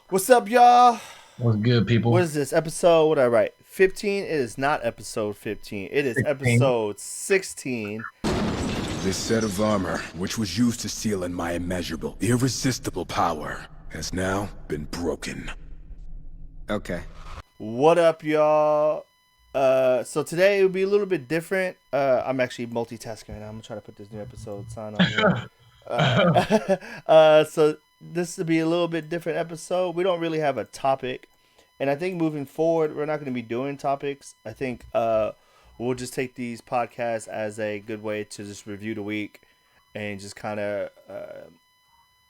What's up, y'all? What's good, What people? is this episode? What did I write? 15? It is not episode 15. It is 16. episode 16. This set of armor, which was used to seal in my immeasurable, irresistible power, has now been broken. Okay. What up, y'all? So today it will be a little bit different. I'm actually multitasking right now. I'm gonna try to put this new episode sign on here. So this will be a little bit different episode. We don't really have a topic, and I think moving forward, we're not going to be doing topics. I think we'll just take these podcasts as a good way to just review the week and just kind of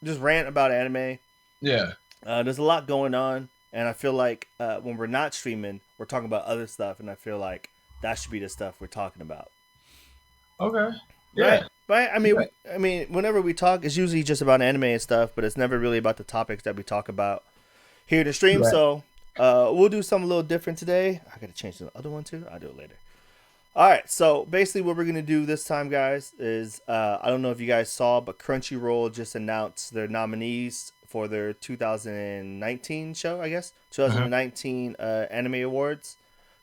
just rant about anime. Yeah. There's a lot going on, and I feel like when we're not streaming, we're talking about other stuff, and I feel like that should be the stuff we're talking about. Okay. Right? Yeah. Right? I mean, Right. whenever we talk, it's usually just about anime and stuff, but it's never really about the topics that we talk about here to stream. Right. So, we'll do something a little different today. I gotta change the other one too. I'll do it later. All right. So basically, what we're gonna do this time, guys, is I don't know if you guys saw, but Crunchyroll just announced their nominees for their 2019 show. I guess Uh-huh. 2019 Anime Awards.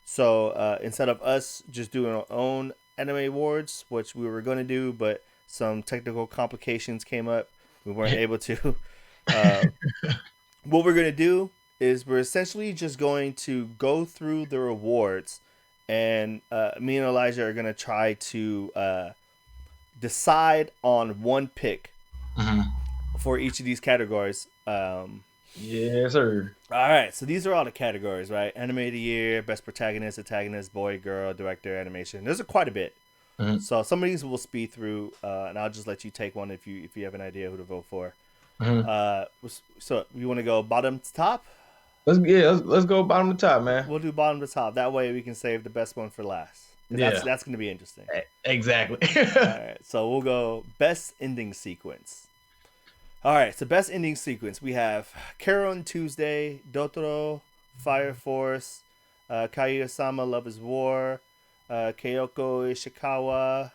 So instead of us just doing our own anime awards, which we were going to do, but some technical complications came up. We weren't able to. Uh, what we're going to do is we're essentially just going to go through the awards, and me and Elijah are going to try to decide on one pick Uh-huh. for each of these categories. Yes, sir. All right, so these are all the categories, right? Anime of the year, best protagonist, antagonist, boy, girl, director, animation. There's quite a bit. Uh-huh. So some of these we'll speed through, and I'll just let you take one if you have an idea who to vote for. Uh-huh. So you want to go bottom to top? Let's go bottom to top, man. We'll do bottom to top. That way we can save the best one for last. 'Cause Yeah. that's going to be interesting. Exactly. All right, so we'll go best ending sequence. All right, so best ending sequence. We have Carol and Tuesday, Dotoro, Fire Force, Kaguya-sama, Love is War, Kyoko Ishikawa,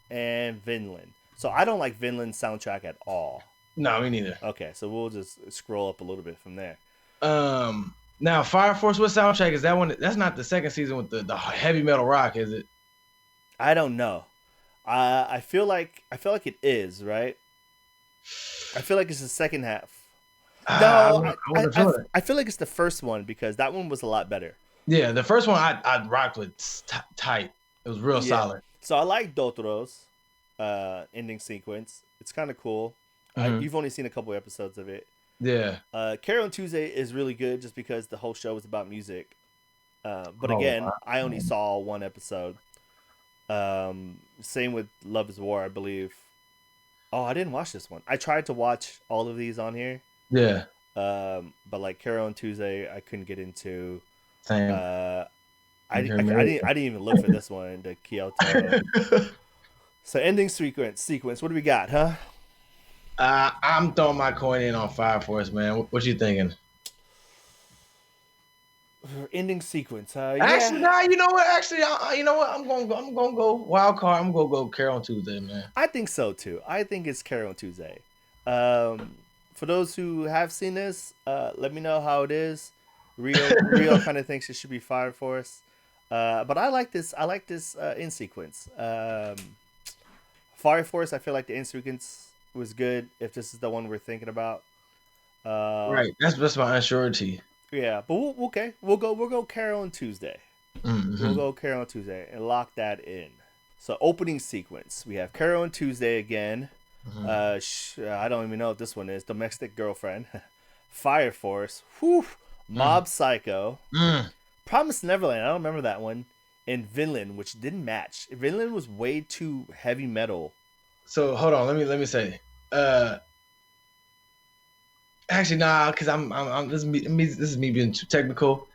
and Vinland. So I don't like Vinland's soundtrack at all. No, me neither. Okay, so we'll just scroll up a little bit from there. Now Fire Force, what soundtrack is that one? That's not the second season with the heavy metal rock, is it? I don't know. I feel like it is, right? I feel like it's the second half. No, I wasn't sure. I feel like it's the first one because that one was a lot better. Yeah, the first one I rocked with tight. It was real Yeah. solid. So I like Dotoro's ending sequence. It's kind of cool. Mhm. You've only seen a couple episodes of it. Yeah. Carol and Tuesday is really good just because the whole show is about music. But Oh, again, wow. I only saw one episode. Same with Love is War, I believe. Oh, I didn't watch this one. I tried to watch all of these on here. Yeah. But like Carol and Tuesday, I couldn't get into. Same. Uh, I didn't even look for this one, the Kyoto. So ending sequence. What do we got, huh? I'm throwing my coin in on Fire Force, man. What you thinking? Ending sequence. Actually, Yeah, nah. You know what? Actually, you know what? I'm gonna go wild card. I'm gonna go Carol on Tuesday, man. I think so too. I think it's Carol and Tuesday. For those who have seen this, let me know how it is. Rio kind of thinks it should be Fire Force, but I like this. I like this end sequence. Fire Force. I feel like the end sequence was good. If this is the one we're thinking about, Right. That's my unsurety. yeah. But okay, we'll go Carol and Tuesday. We'll Mm-hmm. go Carol and Tuesday and lock that in. So opening sequence, we have Carol and Tuesday again. Mm-hmm. I don't even know what this one is. Domestic Girlfriend, Fire Force, whew, Mob Psycho, Mm. Promise Neverland. I don't remember that one. And Vinland, which didn't match. Vinland was way too heavy metal. So hold on. Let me say. Actually, nah, because I'm this is me being too technical.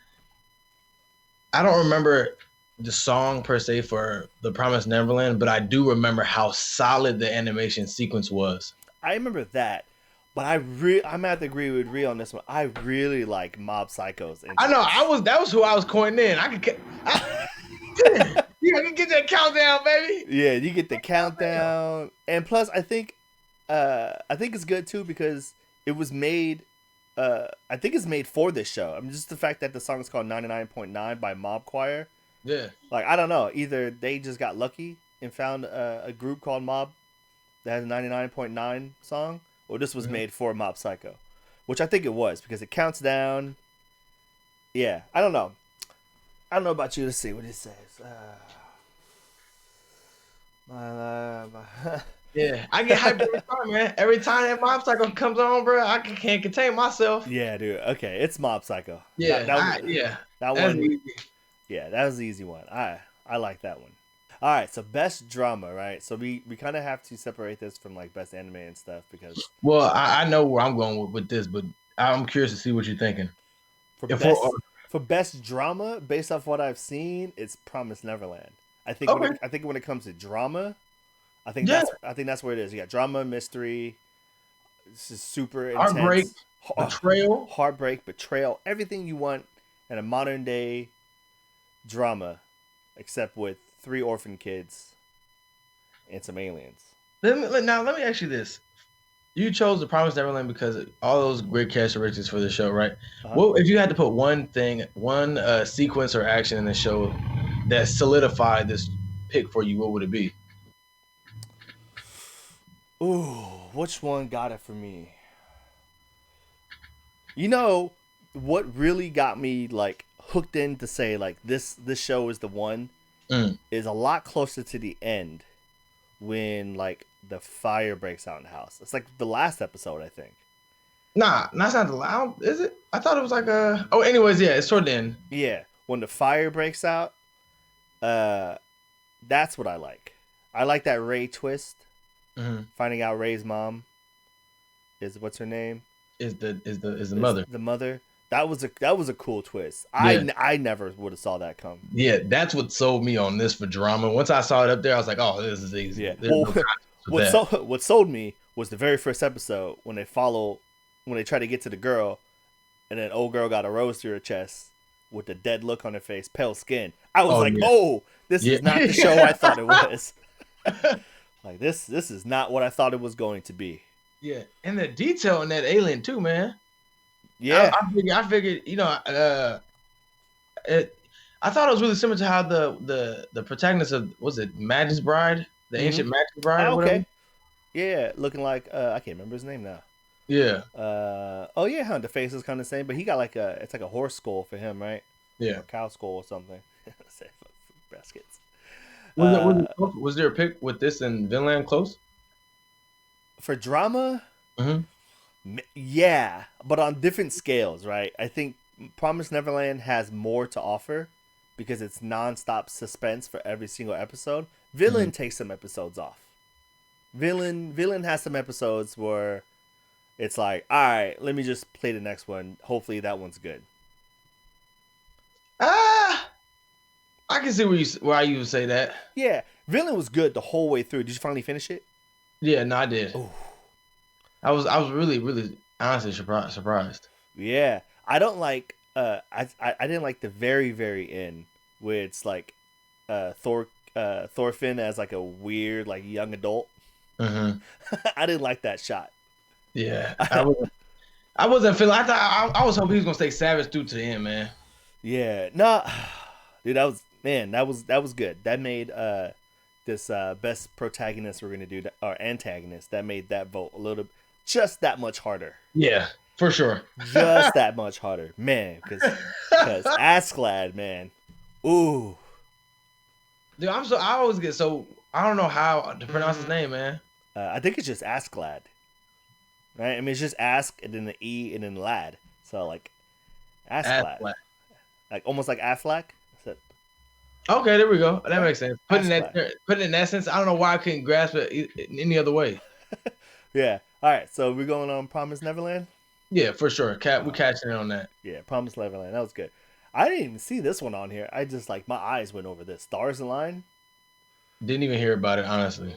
I don't remember the song per se for The Promised Neverland, but I do remember how solid the animation sequence was. I remember that, but I'm gonna have to agree with Rio on this one. I really like Mob Psycho's. I know that was who I was coining in. Yeah, I can get that countdown, baby. Yeah, you get the countdown, and plus, I think it's good too because it was made I think it's made for this show. I mean, just the fact that the song is called 99.9 by Mob Choir. Yeah. Like, I don't know. Either they just got lucky and found a group called Mob that has a 99.9 song, or this was made for Mob Psycho, which I think it was because it counts down. Yeah, I don't know. I don't know about you. Let's see what it says. Yeah, I get hyped every time, man. Every time that Mob Psycho comes on, bro, I can't contain myself. Yeah, dude. Okay, it's Mob Psycho. Yeah, that that's one. easy. Yeah, that was the easy one. I like that one. All right, so best drama, right? So we kind of have to separate this from like best anime and stuff because Well, I know where I'm going with this, but I'm curious to see what you're thinking. for If best we're- for best drama, based off what I've seen, it's Promised Neverland. I think Okay. I think when it comes to drama, I think Yeah. that's where it is. Yeah, drama, mystery. This is super Heartbreak, intense. betrayal. Heartbreak, betrayal, everything you want in a modern day drama, except with 3 orphan kids and some aliens. Let me ask you this: you chose the Promised Neverland because of all those great characteristics for the show, right? Uh-huh. Well, if you had to put one sequence or action in the show that solidified this pick for you, what would it be? Ooh, which one got it for me? You know what really got me like hooked in to say like this show is the one is a lot closer to the end when like the fire breaks out in the house. It's like the last episode, I think. Nah, that's not the loud, is it? I thought it was like a. Oh, anyways, yeah, it's toward the end. Yeah, when the fire breaks out, that's what I like. I like that Ray twist. Finding out Ray's mom is what's her name? Is the mother? The mother. That was a cool twist. Yeah. I never would have saw that come. Yeah, that's what sold me on this for drama. Once I saw it up there, I was like, "Oh, this is easy." Yeah. There's Well, no contest with what sold me was the very first episode when they try to get to the girl, and then old girl got a rose through her chest with the dead look on her face, pale skin. I was like, yeah. "Oh, this Yeah. is not the show I thought it was." Like this is not what I thought it was going to be. Yeah, and the detail in that alien too, man. Yeah. I figured, I thought it was really similar to how the protagonist of was it Madness Bride, the ancient Madness Bride, or whatever. Okay. Yeah, looking like I can't remember his name now. Yeah, Oh yeah, huh? The face is kind of the same, but he got like it's like a horse skull for him, right? yeah. Or cow skull or something. Baskets. Was there a pick with this and Vinland close? For drama, yeah, but on different scales, right? I think Promised Neverland has more to offer because it's nonstop suspense for every single episode. Villain takes some episodes off. Villain has some episodes where it's like, all right, let me just play the next one. Hopefully that one's good. I can see why you would say that. Yeah, Villain was good the whole way through. Did you finally finish it? Yeah, no, I did. Ooh. I was really, really honestly surprised. Yeah, I don't like. I didn't like the very very end where it's like, Thorfinn as like a weird like young adult. I didn't like that shot. Yeah, I wasn't feeling. I was hoping he was gonna stay savage through to the end, man. Yeah, no, dude, that was good. That made this best protagonist we're gonna do or antagonist. That made that vote just that much harder. Yeah, for sure. Just that much harder, man. Because Asklad, man. Ooh. Dude, I always get I don't know how to pronounce his name, man. I think it's just Asklad. Right? I mean, it's just Ask and then the E and then Lad. So, like, Asklad. Like, almost like Affleck. Okay, there we go. That makes sense. Putting Asklad. it in that sense, I don't know why I couldn't grasp it in any other way. Yeah. All right. So, we're going on Promised Neverland? Yeah, for sure. We're catching in on that. Yeah, Promised Neverland. That was good. I didn't even see this one on here. I just, like, my eyes went over this. Stars Align? Didn't even hear about it, honestly.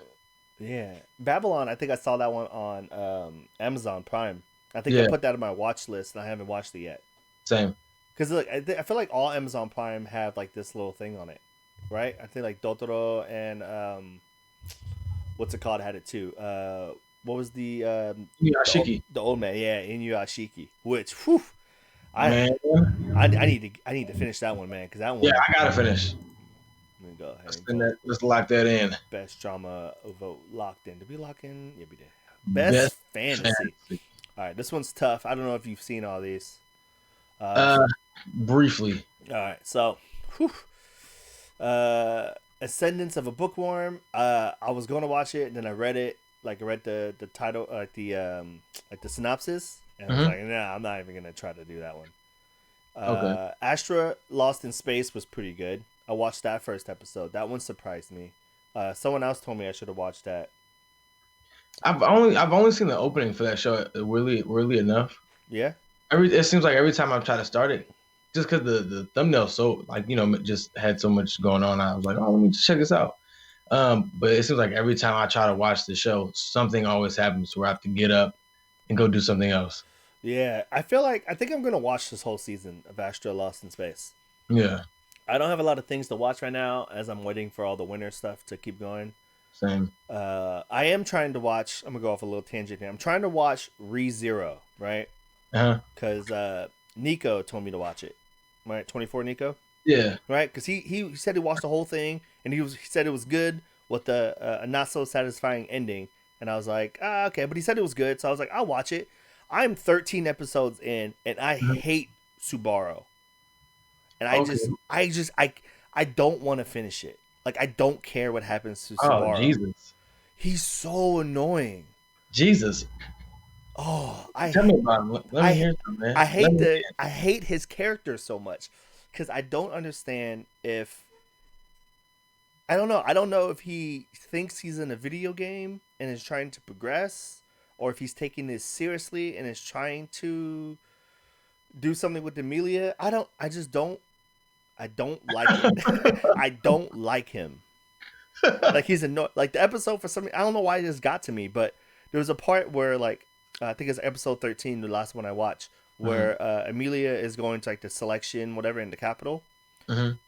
Yeah. Babylon, I think I saw that one on Amazon Prime. I think I put that on my watch list, and I haven't watched it yet. Same. Because like, I feel like all Amazon Prime have, like, this little thing on it, right? I think, like, Totoro and, what's it called had it, too. what was Yashiki. the old man? Yeah, Inuyashiki. Which, whew, I Man. I need to finish that one, man, because that Yeah, one. I gotta finish. Let me go ahead Let's, and send vote. that, let's lock that in. Best drama vote locked in. Did we lock in? Yeah, we did. Best Best fantasy. fantasy. All right, this one's tough. I don't know if you've seen all these. Uh, briefly. All right, so, whew, Ascendance of a Bookworm. I was going to watch it, and then I read it. Like I read the title, like the synopsis, and I was Mhm. like, nah, I'm not even gonna try to do that one. Okay. Astra Lost in Space was pretty good. I watched that first episode. That one surprised me. Someone else told me I should have watched that. I've only seen the opening for that show. Really enough. Yeah. It seems like every time I try to start it, just because the thumbnail so like just had so much going on, I was like, oh, let me just check this out. But it seems like every time I try to watch the show, something always happens where I have to get up and go do something else. Yeah, I think I'm gonna watch this whole season of Astra Lost in Space. Yeah, I don't have a lot of things to watch right now as I'm waiting for all the winter stuff to keep going. same. I am trying to watch. I'm gonna go off a little tangent here. I'm trying to watch ReZero, right? Uh-huh. Because Nico told me to watch it. Right, 24 Nico. Yeah. Right, because he said he watched the whole thing and he said it was good with a not so satisfying ending. And I was like, okay, but he said it was good, so I was like, I'll watch it. I'm 13 episodes in, and I hate Subaru. And I don't want to finish it. Like I don't care what happens to Oh, Subaru. Jesus. He's so annoying. Jesus. Oh, Tell me about him. Let me hear something, man. I hate his character so much because I don't understand if I don't know. I don't know if he thinks he's in a video game and is trying to progress, or if he's taking this seriously and is trying to do something with Amelia. I don't. I just don't. I don't like it. I don't like him. Like he's annoying. Like the episode for some. I don't know why this got to me, but there was a part where like I think it's episode 13, the last one I watched, where Amelia is going to like the selection, whatever, in the Capitol.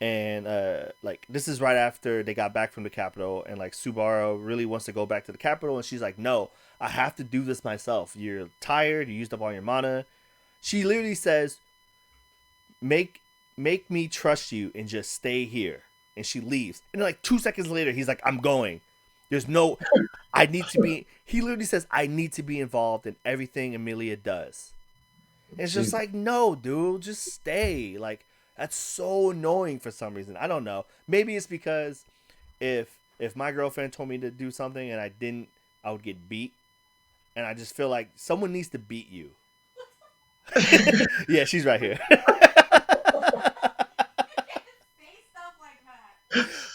And like this is right after they got back from the Capitol, and like Subaru really wants to go back to the Capitol, and she's like, "No, I have to do this myself. You're tired. You used up all your mana." She literally says, "Make me trust you and just stay here." And she leaves. And then, like 2 seconds later, he's like, "I'm going. There's no. I need to be." He literally says, "I need to be involved in everything Amelia does." And it's just like, no, dude, just stay. Like. That's so annoying for some reason. I don't know. Maybe it's because if my girlfriend told me to do something and I didn't, I would get beat. And I just feel like someone needs to beat you. Yeah, she's right here.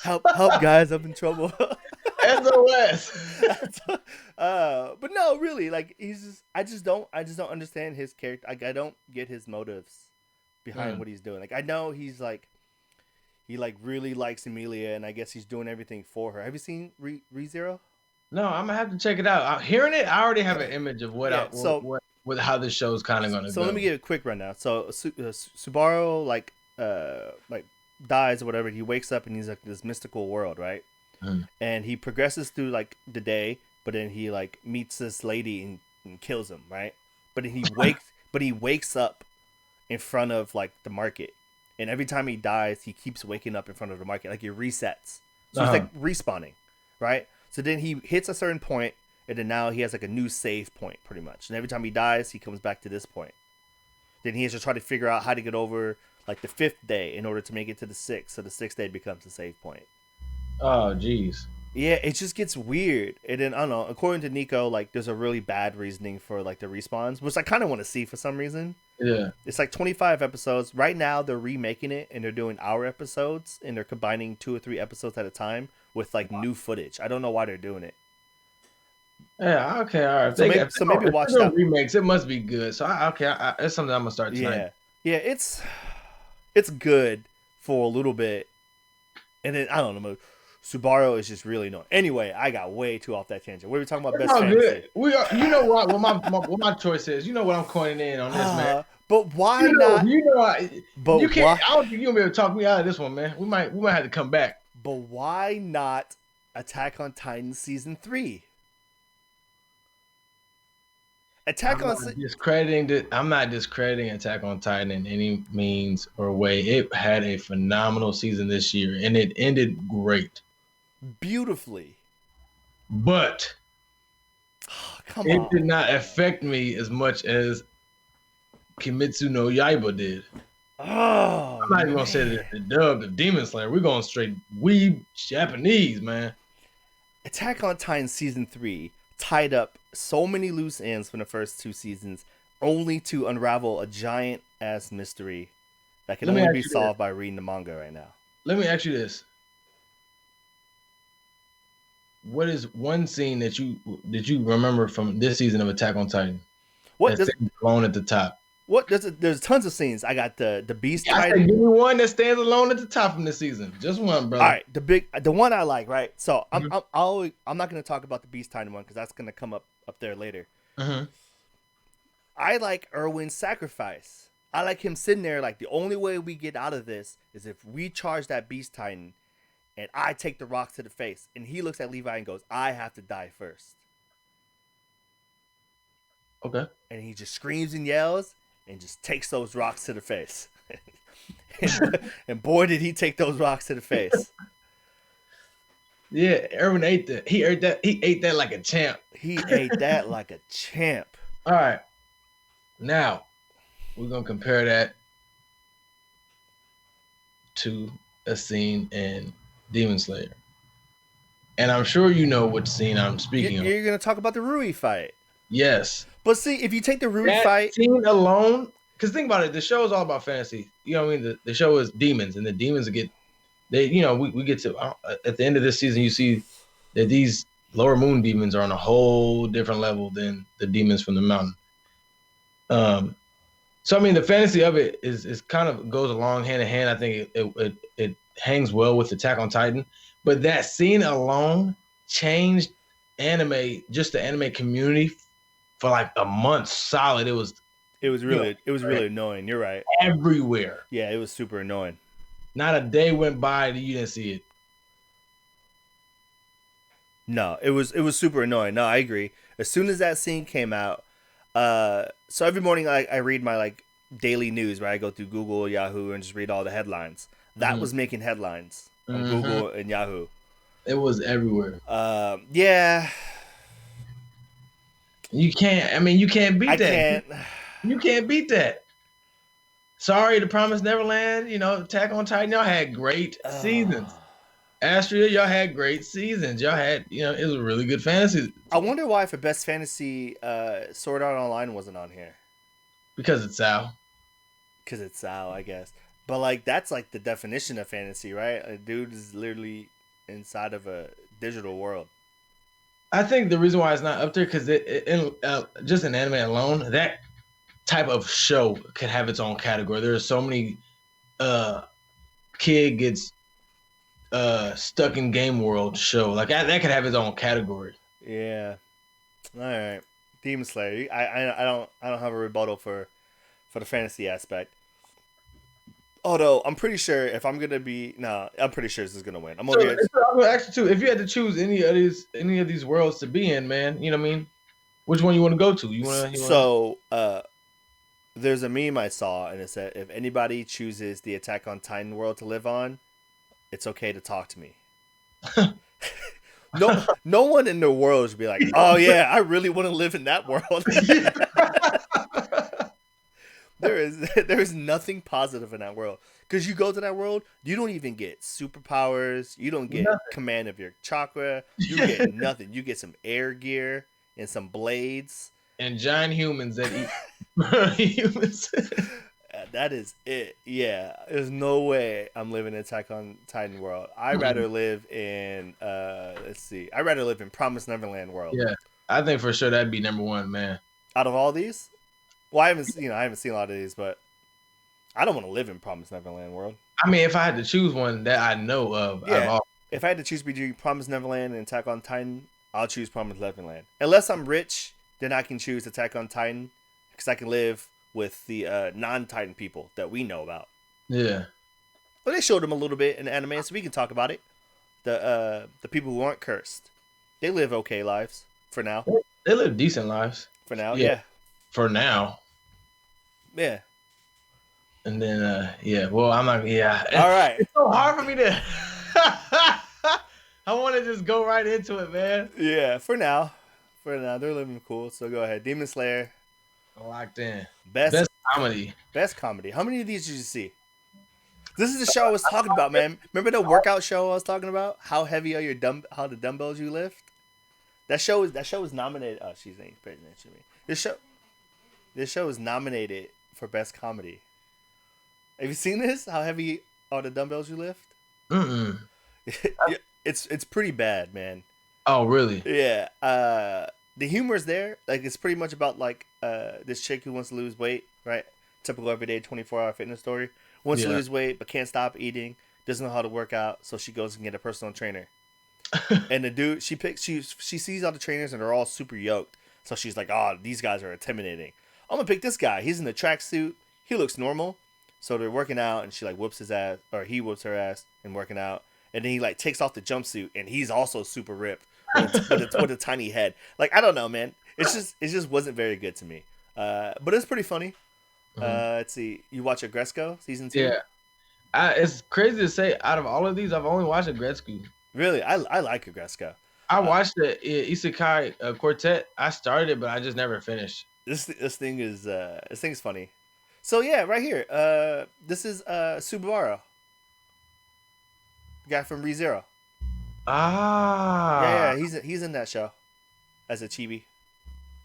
Help, guys, I'm in trouble. SOS. But no, really, like I just don't understand his character. Like I don't get his motives behind what he's doing. Like I know he's like he like really likes Amelia, and I guess he's doing everything for her. Have you seen ReZero? No, I'm gonna have to check it out. I'm hearing it, I already have an image of what how this show's kind of gonna go. So let me give a quick rundown. So Subaru like dies or whatever. He wakes up and he's like this mystical world, right? And he progresses through like the day, but then he like meets this lady and kills him, right? But then he wakes up in front of like the market, and every time he dies he keeps waking up in front of the market, like it resets, so it's like respawning, right? So then he hits a certain point, and then now he has like a new save point pretty much, and every time he dies he comes back to this point. Then he has to try to figure out how to get over like the 5th day in order to make it to the 6th, so the 6th day becomes the save point. Oh jeez. Yeah, it just gets weird. And then I don't know, according to Nico, like there's a really bad reasoning for like the respawns, which I kind of want to see for some reason. Yeah. It's like 25 episodes. Right now they're remaking it and they're doing hour episodes, and they're combining 2 or 3 episodes at a time with like new footage. I don't know why they're doing it. Yeah, okay, all right. So maybe watch that. Remakes, it must be good. So it's something I'm gonna start tonight. Yeah, it's good for a little bit, and then I don't know. Subaru is just really annoying. Anyway, I got way too off that tangent. We were talking about best fantasy. Good. You know what my choice is. You know what I'm coining in on this, man. But why not? But you can't. I don't think you'll be able to talk me out of this one, man. We might have to come back. But why not Attack on Titan season 3? Attack on I'm not discrediting Attack on Titan in any means or way. It had a phenomenal season this year, and it ended great. beautifully. But Oh, come it did on. not affect me as much as Kimetsu no Yaiba did. Oh I'm not even gonna say man. the dub of Demon Slayer. We're going straight weeb Japanese, man. Attack on Titan season 3 tied up so many loose ends from the first 2 seasons, only to unravel a giant ass mystery that can Let me only ask be you this. solved by reading the manga right now. Let me ask you this. What is one scene that you remember from this season of Attack on Titan What that does stands alone at the top? there's tons of scenes. I got the Beast I said, Titan. give me one that stands alone at the top from this season. Just one, brother. All right, the one I like, right? So Mhm. I'm not gonna talk about the Beast Titan one because that's gonna come up there later. Mm-hmm. I like Erwin's sacrifice. I like him sitting there like the only way we get out of this is if we charge that Beast Titan and I take the rocks to the face. And he looks at Levi and goes, I have to die first. Okay. And he just screams and yells and just takes those rocks to the face. and boy, did he take those rocks to the face. Yeah, Erwin ate that. He ate that. He ate that like a champ. He ate that like a champ. All right. Now we're gonna compare that to a scene in Demon Slayer, and I'm sure you know what scene I'm speaking of. You're going to talk about the Rui fight. Yes. But see, if you take the Rui That fight. scene alone, because think about it, the show is all about fantasy. You know what I mean? The show is demons, and the demons get we get to at the end of this season, you see that these lower moon demons are on a whole different level than the demons from the mountain. So I mean, the fantasy of it is kind of goes along hand in hand. I think it hangs well with Attack on Titan, but that scene alone changed just the anime community for like a month solid. It was really annoying. You're right. everywhere. Yeah, it was super annoying. Not a day went by that you didn't see it. No, it was super annoying. No, I agree. As soon as that scene came out, so every morning I read my like daily news where I go through Google, Yahoo, and just read all the headlines. That was making headlines on Google and Yahoo. It was everywhere. Yeah. You can't. I mean, you can't beat I that. can't. You can't beat that. Sorry, The Promised Neverland. You know, Attack on Titan. Y'all had great seasons. Astria, y'all had great seasons. Y'all had, it was a really good fantasy. I wonder why for Best Fantasy, Sword Art Online wasn't on here. Because it's Sal. Because it's Sal, I guess. But like that's like the definition of fantasy, right? A dude is literally inside of a digital world. I think the reason why it's not up there because just in anime alone, that type of show could have its own category. There are so many kid gets stuck in game world show like that could have its own category. Yeah. All right. Demon Slayer. I don't have a rebuttal for the fantasy aspect. Although I'm pretty sure if I'm gonna be I'm pretty sure this is gonna win. I'm gonna ask you too. If you had to choose any of these worlds to be in, man, you know what I mean? Which one you want to go to? So there's a meme I saw and it said if anybody chooses the Attack on Titan world to live on, it's okay to talk to me. No one in the world should be like, oh yeah, I really want to live in that world. There is nothing positive in that world because you go to that world, you don't even get superpowers, you don't get command of your chakra, you get nothing. You get some air gear and some blades and giant humans that eat humans. That is it. Yeah, there's no way I'm living in Attack on Titan world. I'd rather live in I'd rather live in Promised Neverland world. Yeah, I think for sure that'd be number one, man. Out of all these, well, I haven't seen a lot of these, but I don't want to live in Promised Neverland world. I mean, if I had to choose one that I know of, yeah. If I had to choose between Promised Neverland and Attack on Titan, I'll choose Promised Neverland. Unless I'm rich, then I can choose Attack on Titan because I can live with the non-Titan people that we know about. Yeah. But they showed them a little bit in the anime, so we can talk about it. The people who aren't cursed, they live okay lives for now. They live decent lives. For now, yeah. for now. Yeah. And then yeah, well, I'm not. Yeah, All right. it's so hard for me to. I want to just go right into it, man. Yeah. For now. For now, they're living cool. So go ahead. Demon Slayer. Locked in. Best Best comedy. best comedy. How many of these did you see? This is the show I was talking about, man. Remember the workout show I was talking about? How heavy are your how the dumbbells you lift? That show is nominated. Oh, she's ain't paying attention to me. This show is nominated for best comedy. Have you seen this? How heavy are the dumbbells you lift? Mm-mm. Yeah, it's pretty bad, man. Oh, really? Yeah. The humor is there. Like it's pretty much about like this chick who wants to lose weight, right? Typical everyday 24-hour fitness story. Wants to Yeah. lose weight but can't stop eating. Doesn't know how to work out, so she goes and get a personal trainer. And the dude she sees all the trainers and they're all super yoked. So she's like, "Oh, these guys are intimidating. I'm gonna pick this guy. He's in the tracksuit. He looks normal." So they're working out and she like whoops his ass, or he whoops her ass and working out. And then he like takes off the jumpsuit and he's also super ripped with a tiny head. Like I don't know, man. It just wasn't very good to me. But it's pretty funny. Let's see. You watch Agresco season 2? Yeah. It's crazy to say. Out of all of these, I've only watched Gretzky. Really, I like Agresco. I watched the Isekai Quartet. I started it, but I just never finished. This thing's funny. So yeah, right here. This is Subaru, the guy from ReZero. Ah. Yeah, he's in that show as a chibi.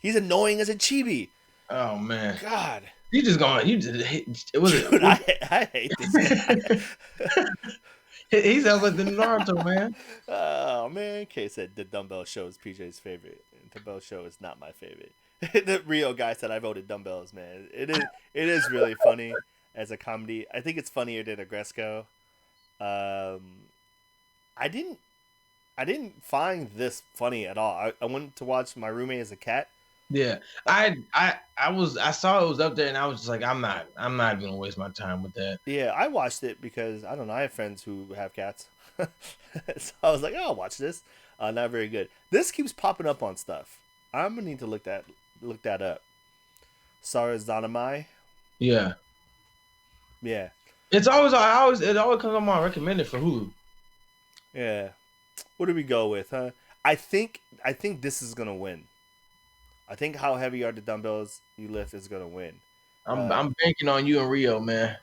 He's annoying as a chibi. Oh man. God. You just going. You just. It was. Dude, I hate this guy. He's up with the Naruto, man. Oh man, Kay said the dumbbell show is PJ's favorite. The dumbbell show is not my favorite. The Rio guy said I voted dumbbells, man. It is really funny as a comedy. I think it's funnier than Agresco. I didn't find this funny at all. I went to watch My Roommate as a Cat. Yeah, I saw it was up there, and I was just like, I'm not gonna waste my time with that. Yeah, I watched it because I don't know. I have friends who have cats, so I was like, "Oh, I'll watch this." Not very good. This keeps popping up on stuff. I'm gonna need to look that up. Sarah Zanamai. Yeah, Yeah, it always comes on my recommended for Hulu. yeah. What do we go with, huh? I think this is gonna win. I think How Heavy Are the Dumbbells You Lift is gonna win. I'm banking on you and Rio, man.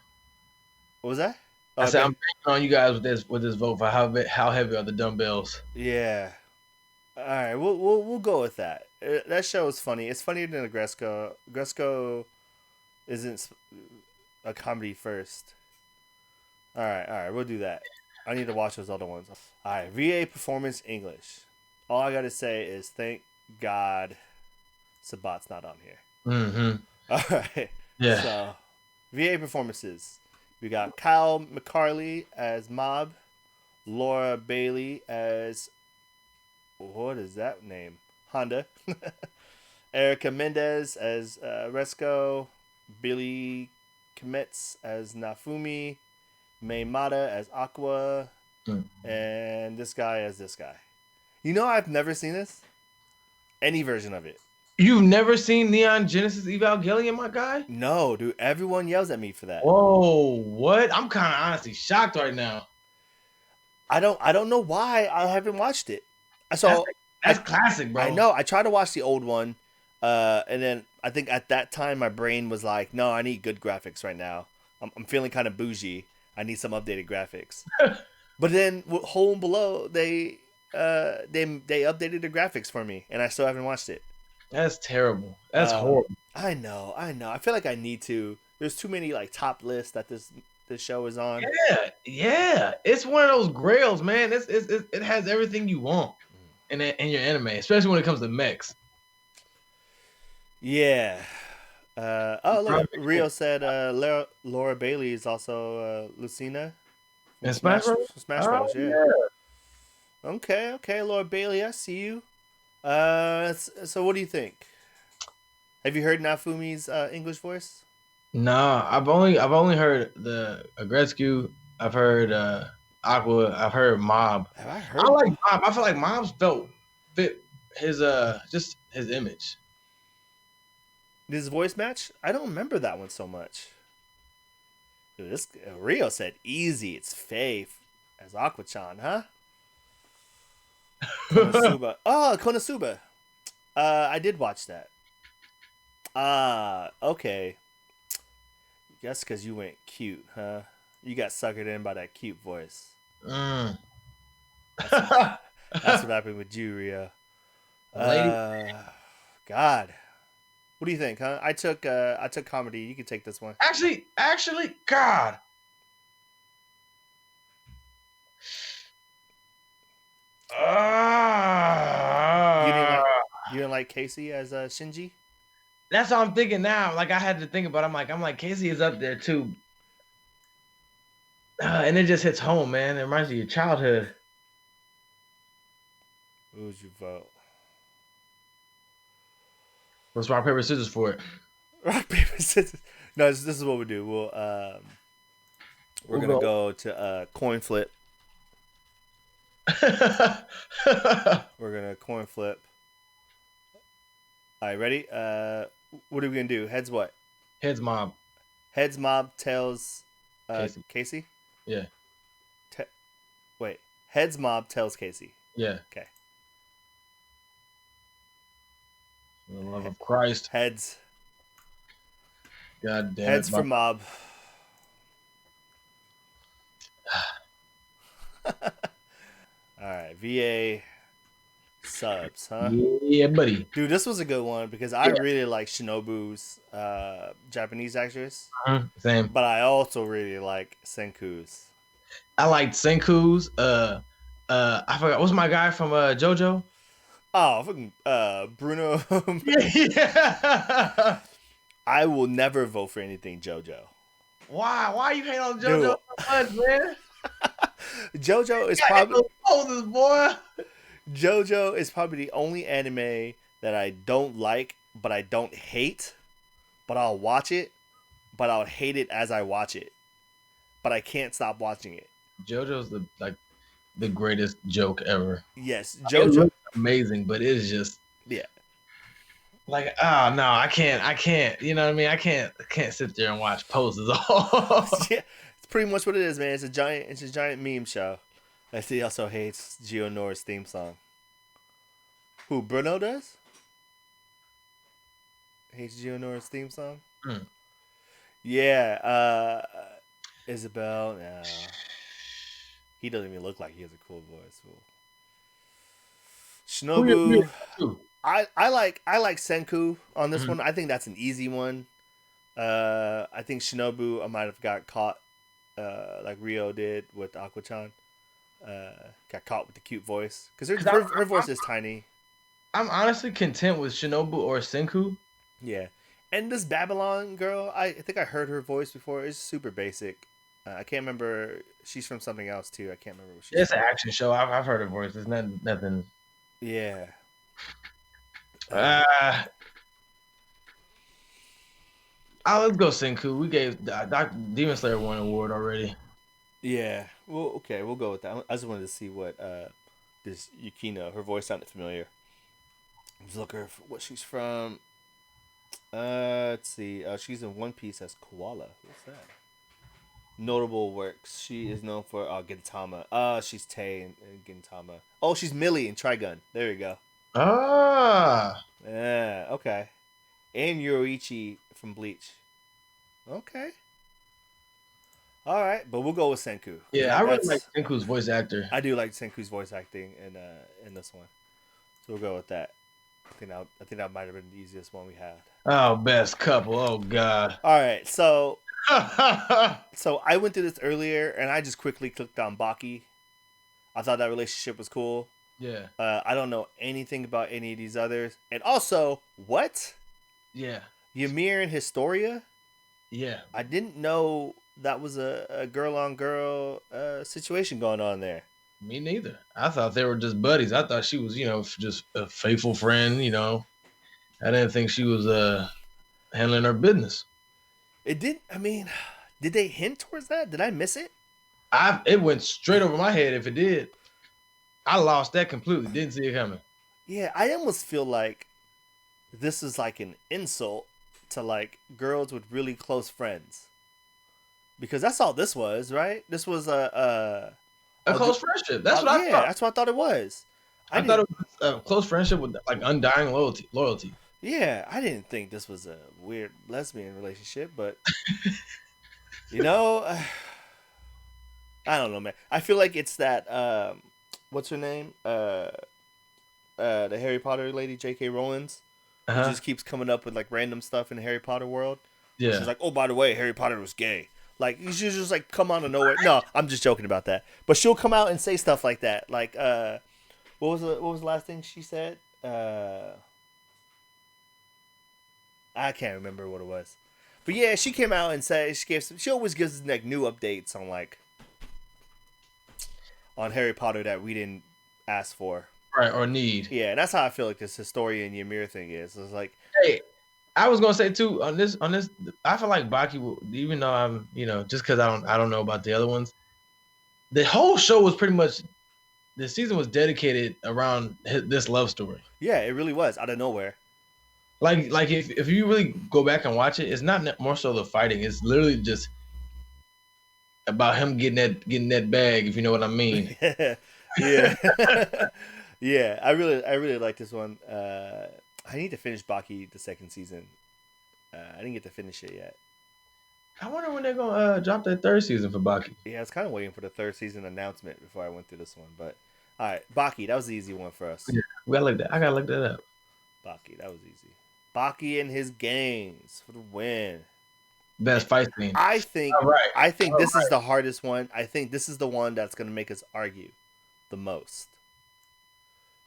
What was that? I said I'm banking on you guys with this vote for how heavy are the dumbbells. Yeah. All right, we'll go with that. That show is funny. It's funnier than Agresco. Agresco isn't a comedy first. All right, we'll do that. I need to watch those other ones. All right, VA Performance English. All I gotta say is thank God Sabat's not on here. Mm-hmm. All right. Yeah. So, VA performances. We got Kyle McCarley as Mob, Laura Bailey as what is that name? Honda. Erica Mendez as Resco, Billy Kimetz as Nafumi, May Mata as Aqua, and this guy as this guy. You know, I've never seen this. Any version of it. You've never seen Neon Genesis Evangelion, my guy? No, dude. Everyone yells at me for that. Whoa, what? I'm kind of honestly shocked right now. I don't know why I haven't watched it. So that's classic, bro. I know. I tried to watch the old one, and then I think at that time my brain was like, "No, I need good graphics right now. I'm feeling kind of bougie. I need some updated graphics." But then Home Below, they updated the graphics for me, and I still haven't watched it. That's terrible. That's horrible. I know. I feel like I need to. There's too many like top lists that this show is on. Yeah. It's one of those grails, man. It has everything you want in your anime, especially when it comes to mechs. Yeah. Look, Rio said Laura Bailey is also Lucina. In Smash Bros? Smash Bros, yeah. Okay, Laura Bailey, I see you. So what do you think? Have you heard Nafumi's English voice? Nah, I've only heard the Agrescu. I've heard Aqua. I've heard Mob. Have I heard? I like Mob. I feel like Mob's fit his just his image. This voice match? I don't remember that one so much. Dude, this Rio said easy. It's Faye as Aqua-chan, huh? Konosuba. Oh, Konosuba. I did watch that. Okay. Guess because you went cute, huh? You got suckered in by that cute voice. Mm. That's what happened with you, Rio. Lady. God. What do you think, huh? I took comedy. You can take this one. Actually, God. You didn't like Casey as Shinji? That's what I'm thinking now. Like I had to think about. I'm like Casey is up there too, and it just hits home, man. It reminds you of your childhood. Who would you vote? Let's rock paper scissors for it. Rock paper scissors. No, this is what we do. We're gonna go to coin flip. We're gonna coin flip. All right, ready? What are we gonna do? Heads what? Heads mob. Heads mob, tails Casey? Yeah. Wait. Heads mob, tails Casey. Yeah. Okay. For the love of Christ. Heads. God damn Heads it. for mob. All right, VA subs, huh? Yeah, buddy. Dude, this was a good one because I really like Shinobu's Japanese actress. Same. But I also really like Senku's. I liked Senku's. I forgot. What's my guy from JoJo? Oh, fucking Bruno. Yeah. I will never vote for anything JoJo. Why? Why are you hating on JoJo so much, man? JoJo is probably boy. JoJo is probably the only anime that I don't like, but I don't hate. But I'll watch it, but I'll hate it as I watch it. But I can't stop watching it. JoJo's the greatest joke ever. Yes, JoJo amazing, but it's just like, oh no, I can't. You know what I mean? I can't sit there and watch poses all. Yeah, it's pretty much what it is, man. It's a giant meme show. He also hates Geonora's theme song. Who, Bruno does? Hates Geonora's theme song? Mm. Yeah, Isabel, no. He doesn't even look like he has a cool voice. Shinobu, I like Senku on this one. I think that's an easy one. I think Shinobu, I might have got caught like Rio did with Aqua-chan. Got caught with the cute voice because her voice is tiny. I'm honestly content with Shinobu or Senku. Yeah, and this Babylon girl, I think I heard her voice before. It's super basic. I can't remember. She's from something else too. I can't remember what she's. It's an action show. I've heard her voice. It's nothing. Yeah. Let's go Senku. We gave Demon Slayer one award already. Yeah. Well, okay, we'll go with that. I just wanted to see what this Yukino. Her voice sounded familiar. I was looking for what she's from. Let's see. She's in One Piece as Koala. What's that? Notable works. She is known for Gintama. She's Tay in Gintama. Oh, she's Millie in Trigun. There you go. Ah. Yeah. Okay. And Yoichi from Bleach. Okay. All right, but we'll go with Senku. Yeah, I really like Senku's voice actor. I do like Senku's voice acting in this one, so we'll go with that. I think that might have been the easiest one we had. Oh, best couple. Oh God. All right, so I went through this earlier, and I just quickly clicked on Baki. I thought that relationship was cool. Yeah. I don't know anything about any of these others, and also what? Yeah. Ymir and Historia. Yeah. I didn't know that was a girl on girl situation going on there. Me neither. I thought they were just buddies. I thought she was, just a faithful friend. I didn't think she was handling her business. It did. I mean, did they hint towards that? Did I miss it? It went straight over my head. If it did, I lost that completely. Didn't see it coming. Yeah, I almost feel like this is like an insult to like girls with really close friends. Because that's all this was, right? This was A close friendship. That's what I yeah, thought. that's what I thought it was. I thought it was a close friendship with like undying loyalty. Yeah, I didn't think this was a weird lesbian relationship, but you know, I don't know, man. I feel like it's that what's her name? The Harry Potter lady, J.K. Rowling's. Who just keeps coming up with like random stuff in the Harry Potter world. Yeah. She's like, oh, by the way, Harry Potter was gay. Like, you should just like come out of nowhere. No, I'm just joking about that. But she'll come out and say stuff like that. Like, what was the last thing she said? I can't remember what it was. But yeah, she came out and said she always gives like new updates on like on Harry Potter that we didn't ask for. Right, or need. Yeah, and that's how I feel like this historian Ymir thing is. It's like, hey, I was gonna say too on this. I feel like Baki, even though I'm, just because I don't know about the other ones, the whole show was pretty much, the season was dedicated around this love story. yeah, it really was out of nowhere. Like if you really go back and watch it, it's not more so the fighting. It's literally just about him getting that bag, if you know what I mean. Yeah. Yeah, I really like this one. I need to finish Baki the second season. I didn't get to finish it yet. I wonder when they're gonna drop that third season for Baki. Yeah, I was kind of waiting for the third season announcement before I went through this one. But all right, Baki, that was the easy one for us. Yeah, I gotta look that up. Baki, that was easy. Baki and his gains for the win. Best fight scene. I think. All right. I think this is the hardest one. I think this is the one that's gonna make us argue the most.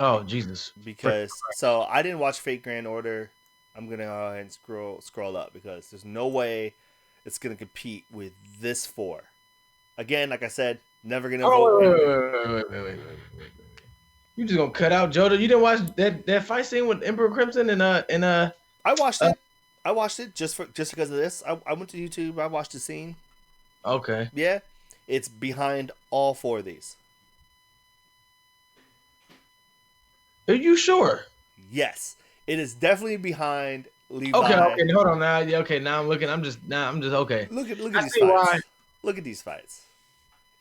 Oh Jesus! Because so I didn't watch Fate Grand Order. I'm gonna go ahead and scroll up because there's no way it's gonna compete with this four. Again, like I said, never gonna vote. Wait. You just gonna cut out Jodo? You didn't watch that fight scene with Emperor Crimson and I watched it. I watched it just because of this. I went to YouTube. I watched the scene. Okay. Yeah, it's behind all four of these. Are you sure? Yes, it is definitely behind Levi. Okay, hold on now. Yeah, okay, now I'm looking. I'm just okay. Look at these fights. Why. Look at these fights.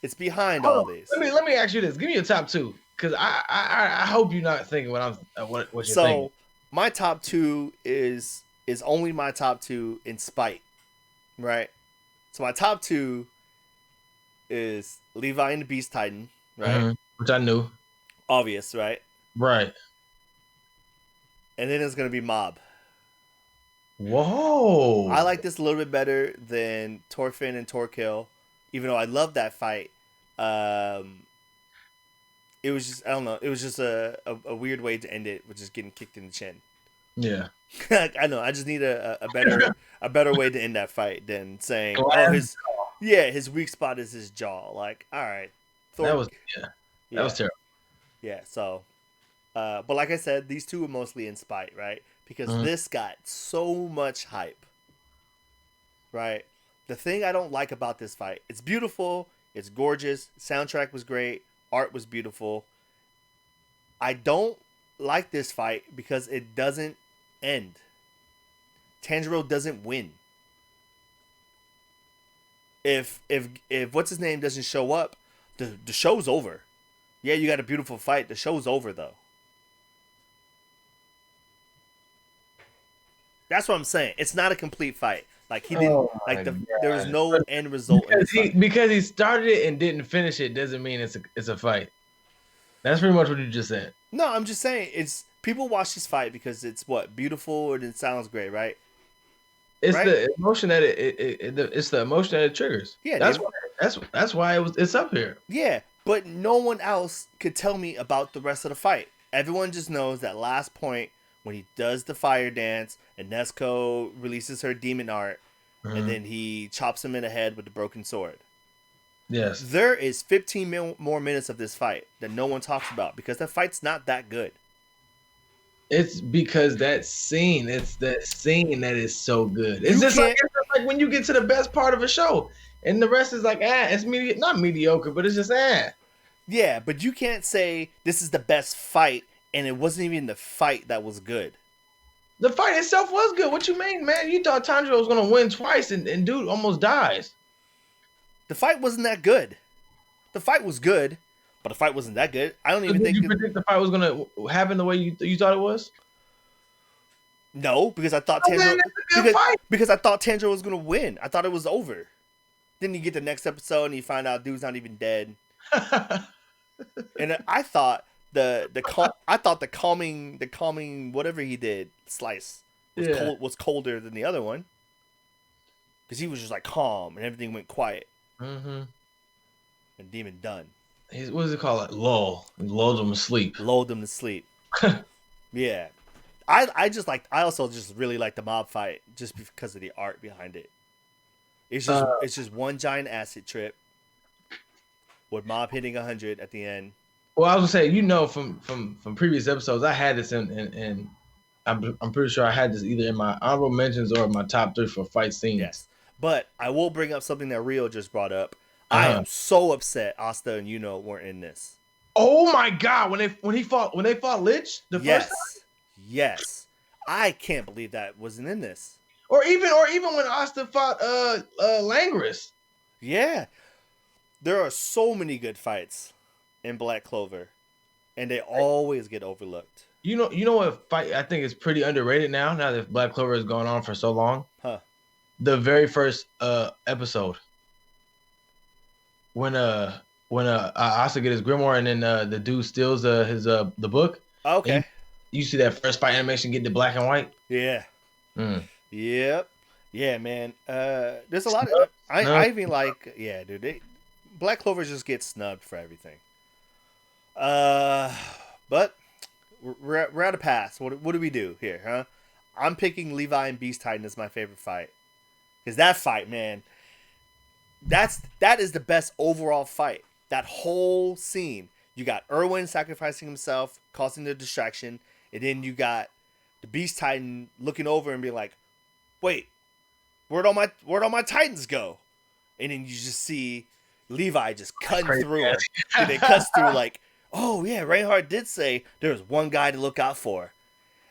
It's behind all these. Let me ask you this. Give me your top two, because I hope you're not thinking what you're thinking. So my top two is only my top two in spite, right? So my top two is Levi and the Beast Titan, right? Mm-hmm. Which I knew. Obvious, right? Right. And then it's gonna be Mob. Whoa. I like this a little bit better than Torfin and Torkill, even though I love that fight. It was just, I don't know, it was just a weird way to end it, which is getting kicked in the chin. Yeah. I know. I just need a better way to end that fight than saying, his weak spot is his jaw. Like, all right, that was terrible. Yeah. So, but like I said, these two were mostly in spite, right? Because this got so much hype, right? The thing I don't like about this fight, it's beautiful, it's gorgeous, soundtrack was great, art was beautiful. I don't like this fight because it doesn't end. Tanjiro doesn't win. If what's his name doesn't show up, the show's over. Yeah, you got a beautiful fight. The show's over though. That's what I'm saying. It's not a complete fight. Like he didn't there was no end result. Because he started it and didn't finish it doesn't mean it's a fight. That's pretty much what you just said. No, I'm just saying it's people watch this fight because it's what beautiful and it sounds great, right? It's the emotion that it's the emotion that it triggers. Yeah, that's why it's up here. Yeah, but no one else could tell me about the rest of the fight. Everyone just knows that last point when he does the fire dance and Nezuko releases her demon art, and then he chops him in the head with the broken sword. Yes. There is 15 more minutes of this fight that no one talks about because that fight's not that good. It's because it's that scene that is so good. It's just like when you get to the best part of a show and the rest is like, it's not mediocre, but it's just Yeah, but you can't say this is the best fight and it wasn't even the fight that was good. The fight itself was good. What you mean, man? You thought Tanjiro was gonna win twice, and dude almost dies. The fight wasn't that good. The fight was good, but the fight wasn't that good. I don't So even did think you predict the fight was gonna happen the way you thought it was? no, because I thought Oh, man, Tanjiro that's a good fight. because I thought Tanjiro was gonna win. I thought it was over. Then you get the next episode and you find out dude's not even dead. And I thought the calming whatever he did slice was colder than the other one because he was just like calm and everything went quiet. Mm-hmm. And Demon done. What does it call it? Lull. Lulled him to sleep. Lulled him to sleep. Yeah. I also just really like the mob fight just because of the art behind it. It's just one giant acid trip with mob hitting 100 at the end. Well, I was gonna say, from previous episodes, I had this in I'm pretty sure I had this either in my honorable mentions or my top 3 for fight scenes. Yes. But I will bring up something that Rio just brought up. I am so upset Asta and Yuno weren't in this. Oh my god, when they fought Lich the first time? Yes. I can't believe that wasn't in this. Or even when Asta fought Langris. Yeah. There are so many good fights in Black Clover, and they always get overlooked. You know what fight I think is pretty underrated now that Black Clover has gone on for so long? Huh. The very first episode. When Asta get his grimoire and then the dude steals the book. Okay. You see that first fight animation get to black and white? Yeah. Mm. Yep. Yeah, man. There's a lot of I even like dude. Black Clover just gets snubbed for everything. But we're at a pass. What do we do here, huh? I'm picking Levi and Beast Titan as my favorite fight. Because that fight, man, that is the best overall fight. That whole scene. You got Erwin sacrificing himself, causing the distraction, and then you got the Beast Titan looking over and being like, "Wait, where'd all my Titans go?" And then you just see Levi just cutting through him. And it cuts through like, "Oh yeah, Reinhardt did say there was one guy to look out for,"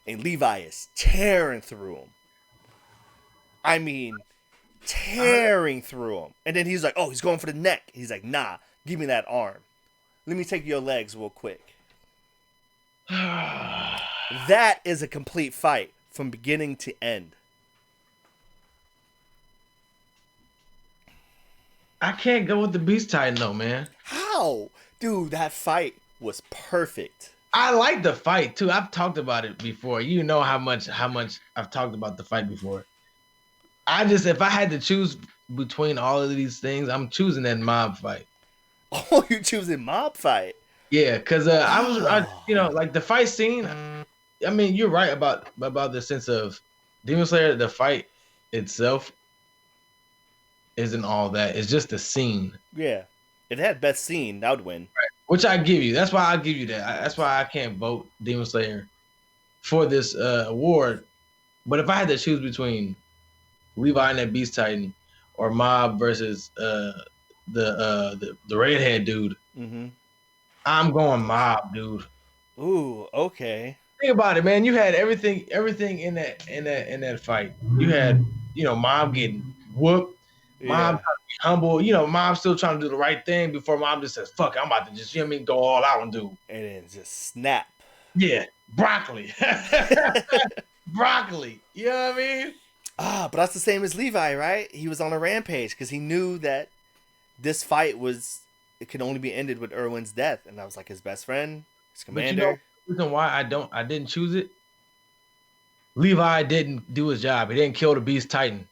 and Levi is tearing through him. I mean, tearing through him. And then he's like, "Oh, he's going for the neck." He's like, "Nah, give me that arm. Let me take your legs real quick." That is a complete fight from beginning to end. I can't go with the Beast Titan though, man. How? Dude, that fight was perfect. I like the fight too. I've talked about it before. You know how much I've talked about the fight before. If I had to choose between all of these things, I'm choosing that mob fight. Oh, you're choosing mob fight? Yeah, because like the fight scene. I mean, you're right about the sense of Demon Slayer. The fight itself isn't all that. It's just the scene. Yeah, if it had best scene, that would win. Right. Which I give you. That's why I give you that. That's why I can't vote Demon Slayer for this award. But if I had to choose between Levi and that Beast Titan or Mob versus the redhead dude, I'm going Mob, dude. Ooh, okay. Think about it, man. You had everything in that fight. You had, Mob getting whooped, Mob trying to be humble, Mob still trying to do the right thing before Mob just says, "Fuck, I'm about to just, go all out and do." And then just snap. Yeah, broccoli. Broccoli. You know what I mean? But that's the same as Levi, right? He was on a rampage because he knew that this fight it could only be ended with Erwin's death, and that was like his best friend, his commander. But the reason why I didn't choose it. Levi didn't do his job. He didn't kill the Beast Titan.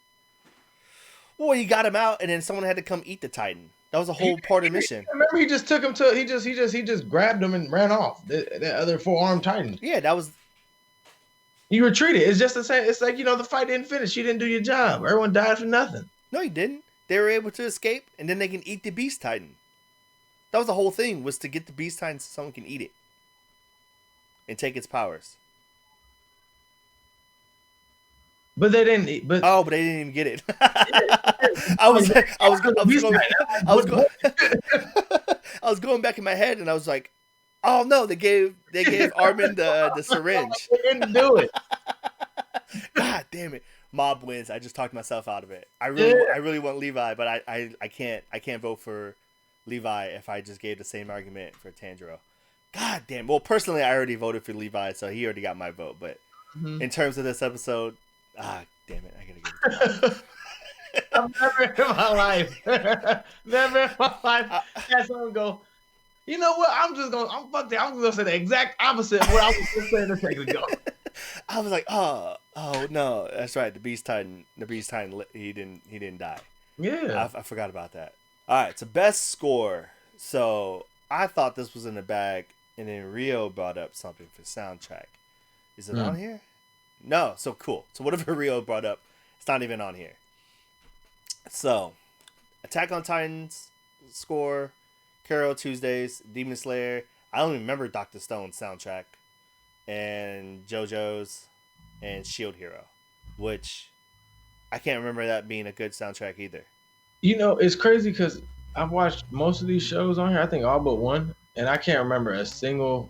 Well, he got him out, and then someone had to come eat the Titan. That was a whole part of the mission. Remember, he just took him to. He just grabbed him and ran off. That other 4-armed Titan. Yeah, that was. He retreated. It's just the same. It's like, the fight didn't finish. You didn't do your job. Everyone died for nothing. No, he didn't. They were able to escape, and then they can eat the Beast Titan. That was the whole thing, was to get the Beast Titan so someone can eat it and take its powers. But they didn't eat. But they didn't even get it. I was going back in my head, and I was like, "Oh no, they gave Armin the syringe." They didn't do it. God damn it. Mob wins. I just talked myself out of it. Yeah. I really want Levi, but I can't vote for Levi if I just gave the same argument for Tanjiro. God damn. Well, personally, I already voted for Levi, so he already got my vote. But Mhm. in terms of this episode, damn it, I gotta give it to I've never in my life, never in my life had someone go, you know what? I'm fuck that. I'm just gonna say the exact opposite of what I was just saying a second ago. I was like, oh no, that's right. The Beast Titan, he didn't die. Yeah. I forgot about that. All right, so best score. So I thought this was in the bag, and then Rio brought up something for soundtrack. Is it on here? No. So cool. So whatever Rio brought up, it's not even on here. So, Attack on Titan's score, Carol Tuesdays, Demon Slayer. I don't even remember Dr. Stone's soundtrack, and JoJo's, and Shield Hero, which I can't remember that being a good soundtrack either. You know, it's crazy because I've watched most of these shows on here. I think all but one, and I can't remember a single,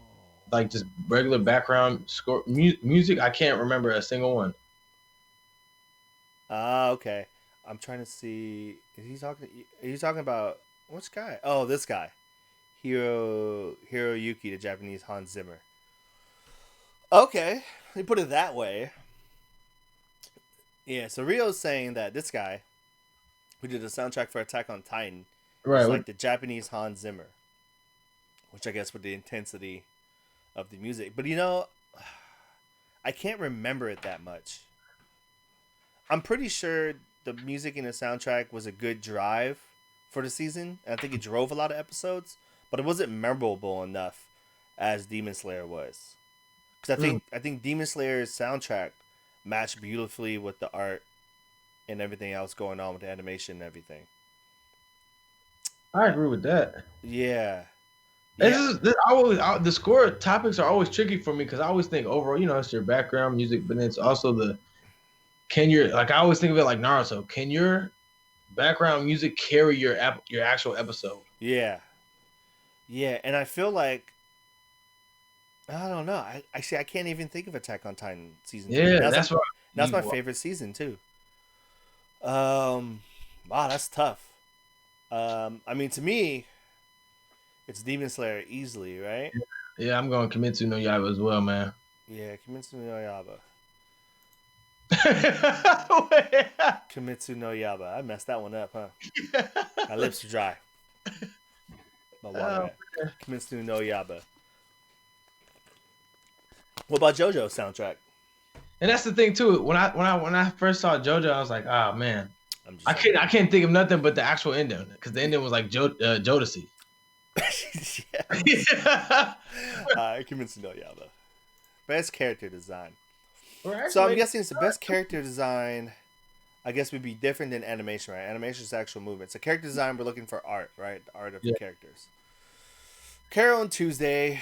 like just regular background score music. I can't remember a single one. Okay. I'm trying to see. Is he talking? Are you talking about which guy? Oh, this guy, Hiroyuki, the Japanese Hans Zimmer. Okay, you put it that way. Yeah. So Rio's saying that this guy, who did the soundtrack for Attack on Titan, Right. is like the Japanese Hans Zimmer, which I guess with the intensity of the music. But I can't remember it that much. I'm pretty sure the music in the soundtrack was a good drive for the season. And I think it drove a lot of episodes, but it wasn't memorable enough as Demon Slayer was. Because I think Demon Slayer's soundtrack matched beautifully with the art and everything else going on with the animation and everything. I agree with that. Yeah. The score topics are always tricky for me because I always think overall, it's your background music, but then it's also I always think of it like Naruto. Can your background music carry your actual episode? Yeah. Yeah, and I feel like I don't know. I can't even think of Attack on Titan season 2. Yeah, That's my favorite season too. Wow, that's tough. I mean, to me, it's Demon Slayer easily, right? Yeah, I'm going Kimetsu no Yaiba as well, man. Yeah, Kimetsu no Yaiba. Kimetsu no Yaiba. I messed that one up, huh? My lips are dry. My water. Kimetsu no Yaiba. What about JoJo's soundtrack? And that's the thing too. When I first saw JoJo, I was like, oh man, I can't think of nothing but the actual ending because the ending was like Jodeci. Yeah. Kimetsu no Yaiba. Best character design. So I'm guessing it's the best character design. I guess would be different than animation, right? Animation is actual movement. So character design, we're looking for art, right? The art of the characters. Carol and Tuesday,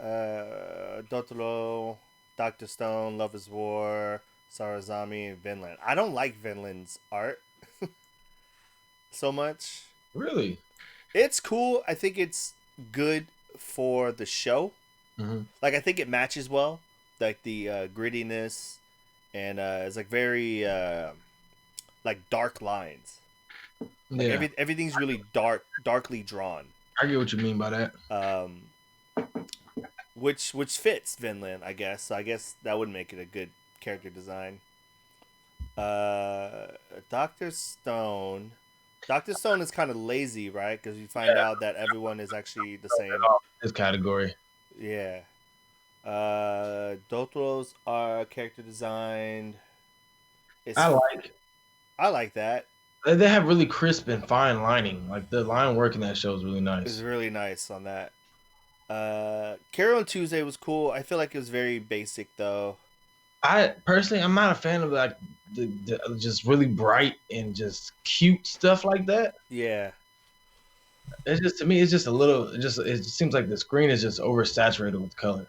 Dotoro, Dr. Stone, Love is War, Sarazami, and Vinland. I don't like Vinland's art so much. Really? It's cool. I think it's good for the show. Mm-hmm. Like, I think it matches well. Like, the grittiness, and it's like very, like, dark lines. Like everything's really darkly drawn. I get what you mean by that. Which fits Vinland, I guess. So I guess that would make it a good character design. Dr. Stone. Dr. Stone is kind of lazy, right? Because you find out that everyone is actually the same. This category. Yeah. Dotoro's are character designed. I like that. They have really crisp and fine lining. Like the line work in that show is really nice. It's really nice on that. Carol and Tuesday was cool. I feel like it was very basic though. I personally, I'm not a fan of like the just really bright and just cute stuff like that. Yeah. It's just, to me, it's just a little. It just seems like the screen is just oversaturated with color.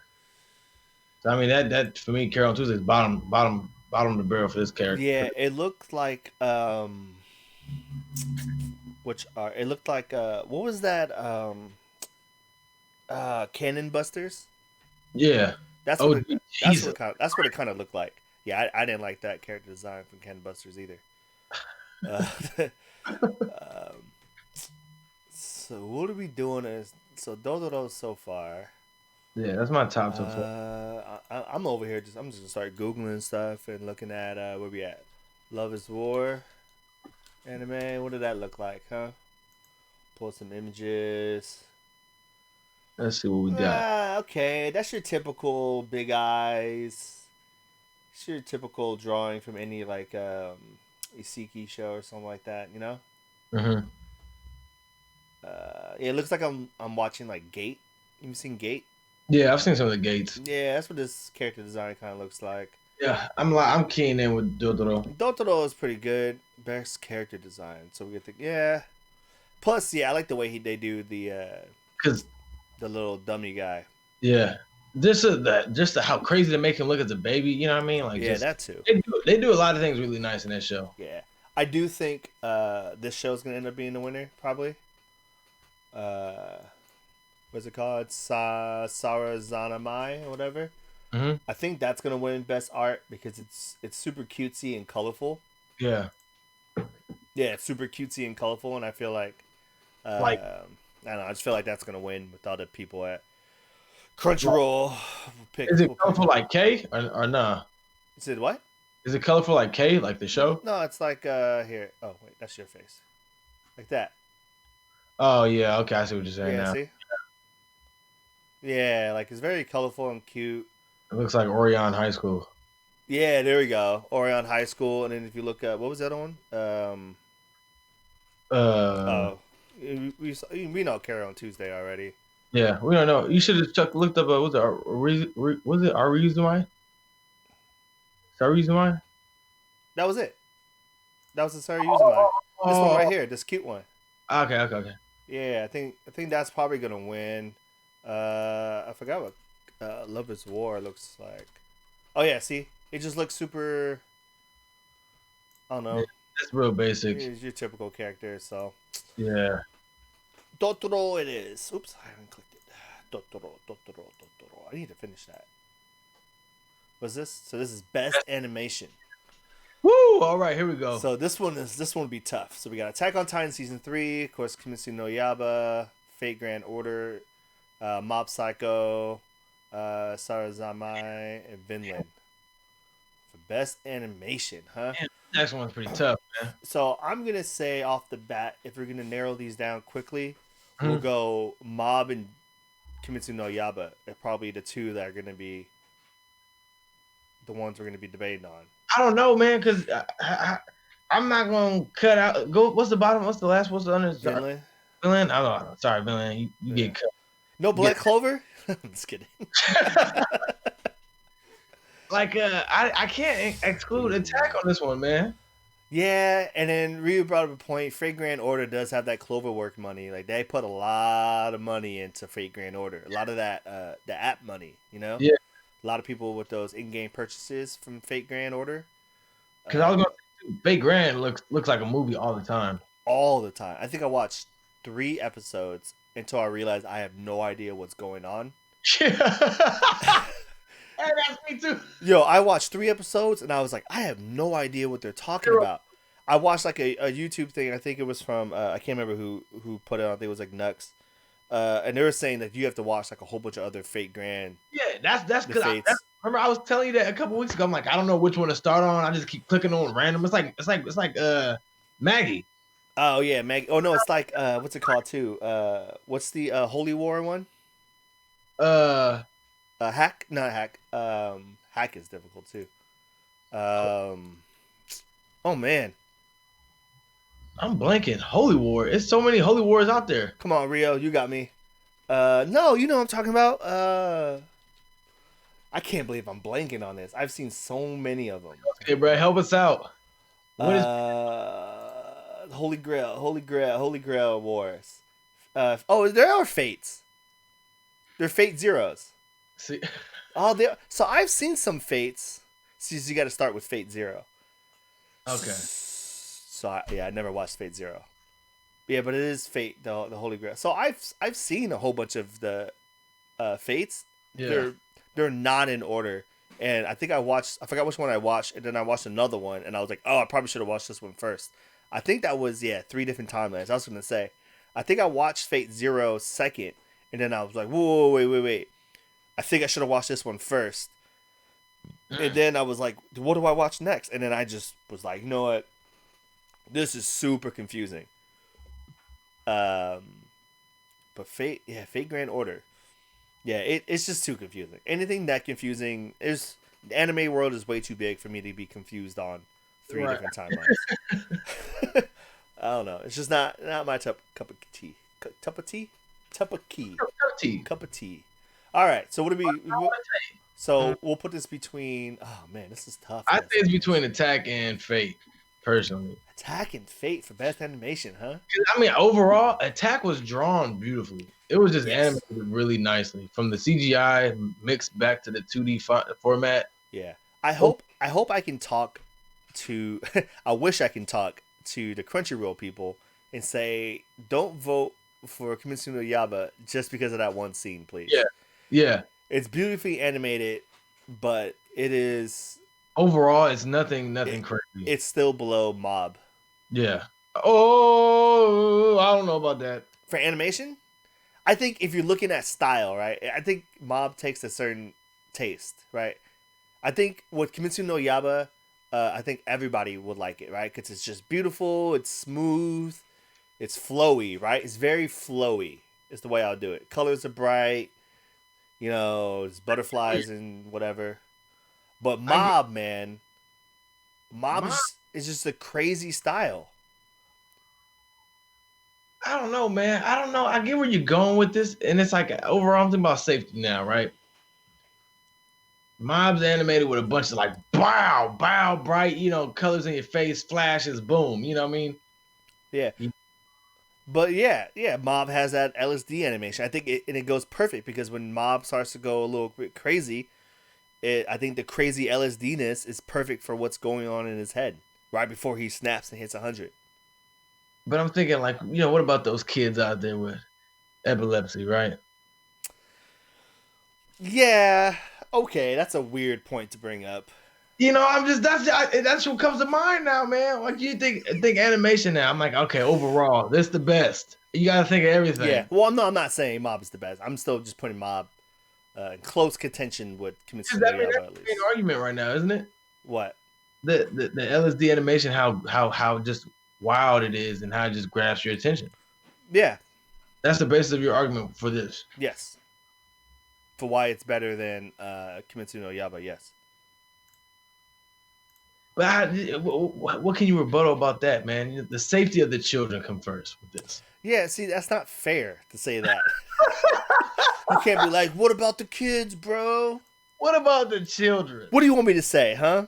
So I mean that for me, Carol and Tuesday is bottom of the barrel for this character. Yeah, it looked like it looked like what was that Cannon Busters? Yeah. That's what it kind of looked like. Yeah, I didn't like that character design from Ken Busters either. Um, so what are we doing? So Dodoro so far. Yeah, that's my top so far. I'm over here. I'm just gonna start googling stuff and looking at where we at. Love is War anime. What did that look like, huh? Pull some images. Let's see what we got. Okay, that's your typical big eyes. It's your typical drawing from any like Isiki show or something like that. You know. Hmm. Yeah, it looks like I'm watching like Gate. You seen Gate? Yeah, I've seen some of the gates. Yeah, that's what this character design kind of looks like. Yeah, I'm keen in with Dodoro. Dotoro is pretty good. Best character design. So we get the yeah. Plus, yeah, I like the way they do Cause the little dummy guy. yeah, this is that just how crazy they make him look as a baby. You know what I mean? Like Yeah, just that too. they do a lot of things really nice in that show. Yeah, I do think this show's gonna end up being the winner probably. Uh, what's it called? Sarazanamai or whatever. Hmm. I think that's gonna win best art because it's super cutesy and colorful. Yeah, Yeah, it's super cutesy and colorful, and I feel like like I don't know. I just feel like that's gonna win with all the people at Crunchyroll. is it colorful like K or nah? You said what? Is it colorful like K like the show? No, it's like here. Oh wait, that's your face. Like that. Oh yeah, okay, I see what you're saying Yeah, now. see? Yeah, like it's very colorful and cute. It looks like Orion High School. Yeah, there we go. Orion High School, and then if you look up, what was the other one? Uh, Oh, we know Carry on Tuesday already. yeah, we don't know. You should have looked up. Was it our reason why? Is our reason why? That was it. That was the Sorry Using My. This one right Oh, here, this cute one. okay. Yeah, I think that's probably gonna win. I forgot what Love is War looks like. Oh yeah, see, it just looks super. I don't Yeah, know. that's real basic. It's your typical character. So Yeah. Totoro it is. Oops, I haven't clicked it. Totoro. I need to finish that. What's this? So this is best animation. Woo! All right, here we go. So this one will be tough. So we got Attack on Titan season 3, of course, Kimetsu no Yaiba, Fate Grand Order, Mob Psycho, Sarazanmai, and Vinland for best animation, huh? Man, next one's pretty tough, man. So I'm gonna say off the bat, if we're gonna narrow these down quickly, we'll Mhm. go Mob and Kimetsu no Yaiba. Are probably the two that are gonna be the ones we're gonna be debating on. I don't know, man, because I'm not gonna cut out. Go. What's the bottom? What's the last? What's the under? Vinland? Villain? I don't know. Sorry, villain. You Yeah. get cut. No Black Clover? I'm just kidding. Like I can't exclude Attack on this one, man. Yeah, and then Ryu brought up a point. Fate Grand Order does have that Cloverwork money. Like they put a lot of money into Fate Grand Order. A lot of that, the app money. You know. Yeah. A lot of people with those in-game purchases from Fate Grand Order. Because I was gonna say, too, Fate Grand looks like a movie all the time. All the time. I think I watched 3 episodes until I realized I have no idea what's going on. Hey, that's me too. Yo, I watched 3 episodes and I was like, I have no idea what they're talking about. I watched like a YouTube thing. I think it was from I can't remember who put it on. I think it was like Nux. And they were saying that you have to watch like a whole bunch of other Fate Grand. Yeah, that's The because Fates. remember I was telling you that a couple weeks ago. I'm like, I don't know which one to start on. I just keep clicking on random. It's like Maggie. Oh yeah, Meg. Oh no, it's like what's it called too? What's the Holy War one? Uh, Hack, not hack. Hack is difficult too. Oh man, I'm blanking. Holy War. It's so many Holy Wars out there. come on, Rio, you got me. No, you know what I'm talking about. I can't believe I'm blanking on this. I've seen so many of them. Okay, bro, help us out. What is Holy Grail Wars. Oh, there are Fates. They're Fate Zeros. see? Oh, so I've seen some Fates. So you got to start with Fate Zero. Okay. So I never watched Fate Zero. Yeah, but it is Fate, the Holy Grail. So I've seen a whole bunch of the Fates. Yeah. They're not in order, And I think I forgot which one I watched, and then I watched another one, and I was like, oh, I probably should have watched this one first. I think that was, 3 different timelines. I was going to say, I think I watched Fate Zero second, and then I was like, whoa, wait. I think I should have watched this one first. And then I was like, what do I watch next? And then I just was like, you know what? This is super confusing. But Fate Grand Order. Yeah, it's just too confusing. Anything that confusing is the anime world is way too big for me to be confused on 3 different timelines. I don't know. It's just not my cup of tea. Cup of tea? Cup of tea. Cup of tea. All right. So what do we? So we'll put this between. Oh man, this is tough. I think it's between Attack and Fate, personally. Attack and Fate for best animation, huh? I mean, overall, Attack was drawn beautifully. It was just animated really nicely from the CGI mixed back to the 2D format. Yeah, I hope I can talk to. I wish I can talk to the Crunchyroll people and say, don't vote for Kimetsu no Yaiba just because of that one scene, please. Yeah. It's beautifully animated, but it is overall it's nothing crazy. It's still below Mob. Yeah. Oh, I don't know about that. For animation, I think if you're looking at style, right? I think Mob takes a certain taste, right? I think with Kimetsu no Yaiba, I think everybody would like it, right? Because it's just beautiful, it's smooth, it's flowy, right? It's very flowy. Is the way I'll do it. Colors are bright. You know, it's butterflies and whatever. But Mob, man, Mob is just a crazy style. I don't know, man. I don't know. I get where you're going with this, and it's like overall, I'm thinking about safety now, right? Mob's animated with a bunch of like bow, bright, colors in your face, flashes, boom. You know what I mean? Yeah. But yeah, Mob has that LSD animation. I think it goes perfect because when Mob starts to go a little bit crazy, I think the crazy LSD-ness is perfect for what's going on in his head right before he snaps and hits 100. But I'm thinking, like, what about those kids out there with epilepsy, right? Yeah, okay, that's a weird point to bring up. I'm just that's what comes to mind now, man. What do you think animation now? I'm like, okay, overall, this the best. You gotta think of everything. Yeah. Well, no, I'm not saying Mob is the best. I'm still just putting Mob in close contention with Kimetsu no Yaiba. That's the main argument right now, isn't it? What? The LSD animation, how just wild it is, and how it just grabs your attention. Yeah. That's the basis of your argument for this. Yes. For why it's better than Kimetsu no Yaiba, yes. But what can you rebuttal about that, man? The safety of the children come first with this. Yeah, see, that's not fair to say that. You can't be like, what about the kids, bro? What about the children? What do you want me to say, huh?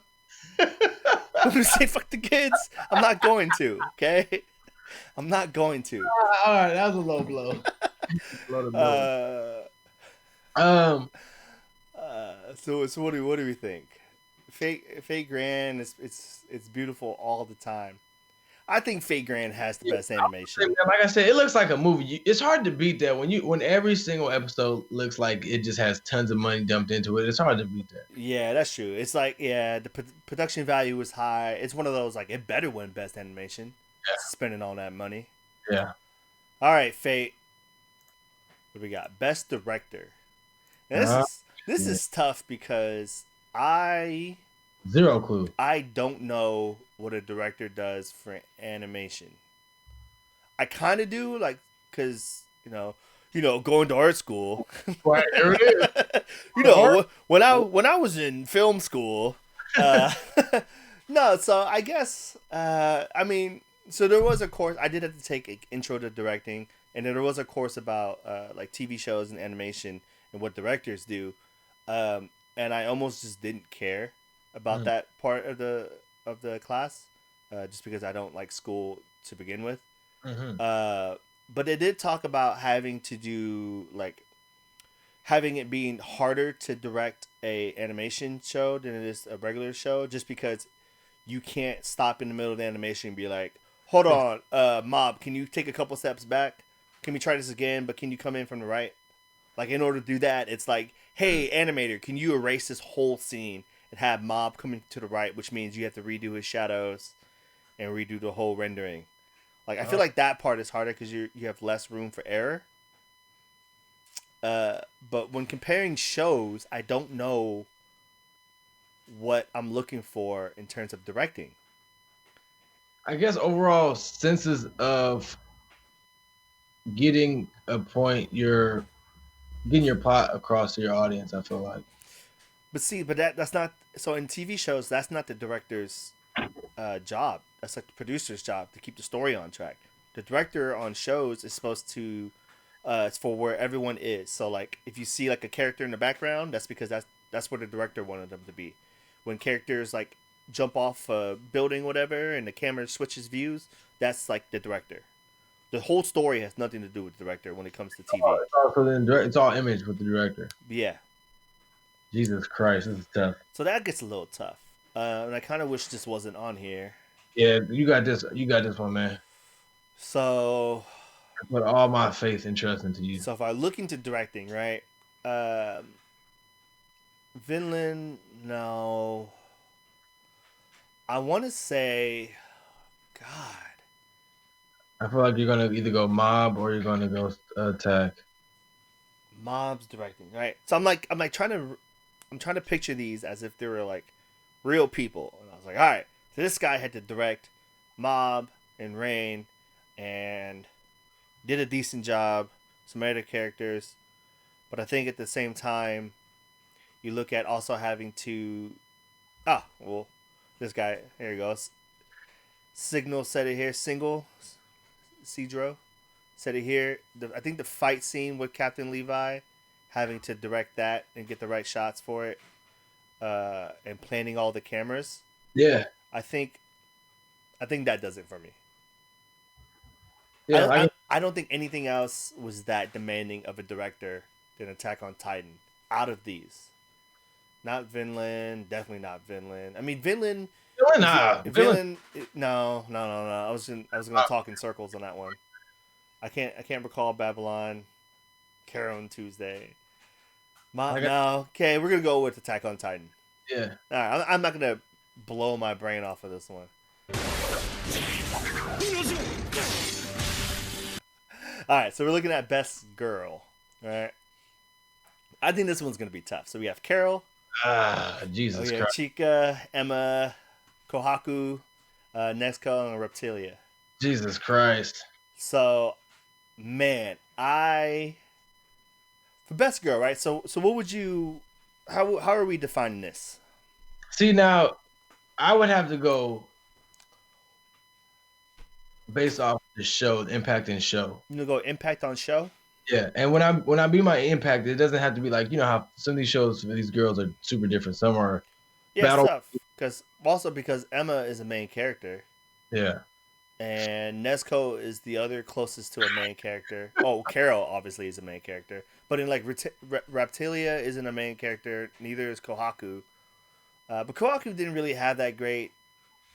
Want me to say fuck the kids? I'm not going to, okay? I'm not going to. All right, that was a low blow. So what do we think? Fate Grand it's beautiful all the time. I think Fate Grand has the best animation. Like I said, it looks like a movie. It's hard to beat that when every single episode looks like it just has tons of money dumped into it. It's hard to beat that. Yeah, that's true. It's like the production value is high. It's one of those like it better win best animation. Yeah. Spending all that money. Yeah. All right, Fate. What do we got? Best director. Now, this is tough because zero clue. I don't know what a director does for animation. I kind of do, like, because going to art school. Right, there it is. When I was in film school. No, so I guess so there was a course I did have to take an intro to directing, and then there was a course about like TV shows and animation and what directors do, and I almost just didn't care about that part of the class, just because I don't like school to begin with. But they did talk about having to do having it being harder to direct a animation show than it is a regular show, just because you can't stop in the middle of the animation and be like, hold on, Mob, can you take a couple steps back? Can we try this again? But can you come in from the right? Like in order to do that, it's like, hey, animator, can you erase this whole scene and have Mob coming to the right, which means you have to redo his shadows and redo the whole rendering. Like I feel like that part is harder because you have less room for error. But when comparing shows, I don't know what I'm looking for in terms of directing. I guess overall senses of getting a point, you're getting your plot across to your audience. I feel like. But see, but that's not so in TV shows. That's not the director's job. That's like the producer's job to keep the story on track. The director on shows is supposed to it's for where everyone is. So like if you see like a character in the background, that's because that's where the director wanted them to be. When characters like jump off a building, whatever, and the camera switches views, that's like the director. The whole story has nothing to do with the director when it comes to TV. It's all image with the director. Yeah. Jesus Christ, this is tough. So that gets a little tough. And I kind of wish this wasn't on here. Yeah, you got this. You got this one, man. So, I put all my faith and trust into you. so if I look into directing, right? Vinland, no. I want to say, God, I feel like you're gonna either go mob or you're gonna go attack. Mob's directing, right? So I'm trying to picture these as if they were like real people, and I was like, all right, so this guy had to direct Mob and Rain, and did a decent job. Some other characters, but I think at the same time, you look at also having to, this guy, here he goes. Signal said it here. Single, Cedro said it here. I think the fight scene with Captain Levi, having to direct that and get the right shots for it, and planning all the cameras. Yeah. I think that does it for me. Yeah. I don't think anything else was that demanding of a director than Attack on Titan out of these. Not Vinland, definitely not Vinland. I mean, Vinland. Vinland. No. I was gonna talk in circles on that one. I can't recall Babylon, Carol and Tuesday. No. Okay, we're gonna go with Attack on Titan. Yeah. All right, I'm not gonna blow my brain off of this one. All right, so we're looking at best girl. All right, I think this one's gonna be tough. So we have Carol. Jesus we have Christ. Chika, Emma, Kohaku, Nezuko, and Reptilia. Jesus Christ. So, man, for best girl, right? So what would you? How are we defining this? See, now I would have to go based off the show, the impact in show. You gonna go impact on show? Yeah, and when I be my impact, it doesn't have to be like, you know how some of these shows for these girls are super different. Some are battle. It's tough because Emma is a main character. Yeah. And Nezuko is the other closest to a main character. Oh, Carol obviously is a main character, but in like Reptilia isn't a main character. Neither is Kohaku. But Kohaku didn't really have that great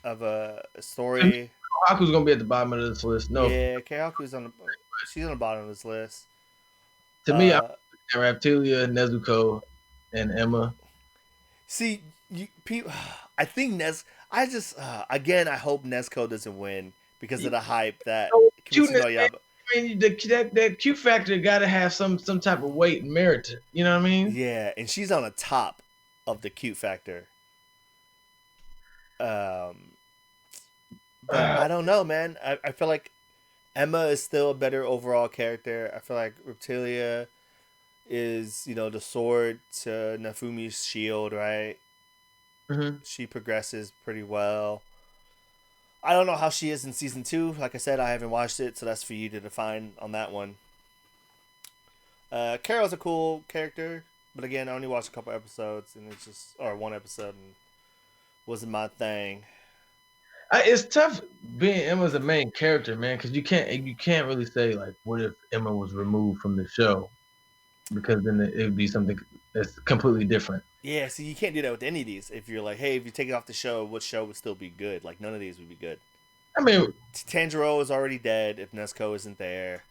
of a story. Kohaku's gonna be at the bottom of this list. No. Yeah, Kohaku's she's on the bottom of this list. To me, I'm Reptilia, Nezuko, and Emma. See, I think again, I hope Nezuko doesn't win because of the hype that cuteness. I mean, that Q factor got to have some type of weight and merit. You know what I mean? Yeah, and she's on the top of the cute factor. But I don't know, man. I feel like Emma is still a better overall character. I feel like Reptilia is, the sword to Nafumi's shield, right? Mm-hmm. She progresses pretty well. I don't know how she is in season 2. Like I said, I haven't watched it, so that's for you to define on that one. Carol's a cool character, but again, I only watched a couple episodes, and one episode, and wasn't my thing. It's tough being Emma's a main character, man, because you can't really say like, what if Emma was removed from the show, because then it would be something that's completely different. Yeah, so you can't do that with any of these. If you're like, hey, if you take it off the show, what show would still be good? Like, none of these would be good. I mean, Tanjiro is already dead if Nezuko isn't there.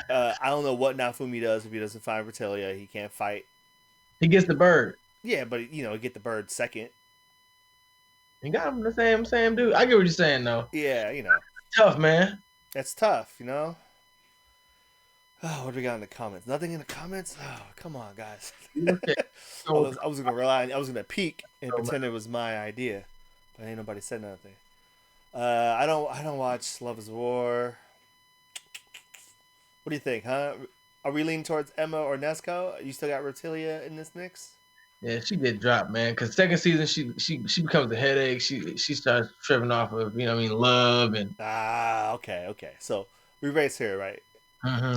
I don't know what Nafumi does if he doesn't find Bertilia. He can't fight. He gets the bird. Yeah, but get the bird second. He got him the same dude. I get what you're saying though. Yeah, Tough, man. that's tough. Oh, what do we got in the comments? Nothing in the comments. Oh, come on, guys. Okay. I was gonna peek and pretend it was my idea, but ain't nobody said nothing. I don't watch Love Is War. What do you think, huh? Are we leaning towards Emma or Nesco? You still got Rotilia in this mix? Yeah, she get dropped, man. Cause second season she becomes a headache. She starts tripping off of love and Okay. So we race here, right?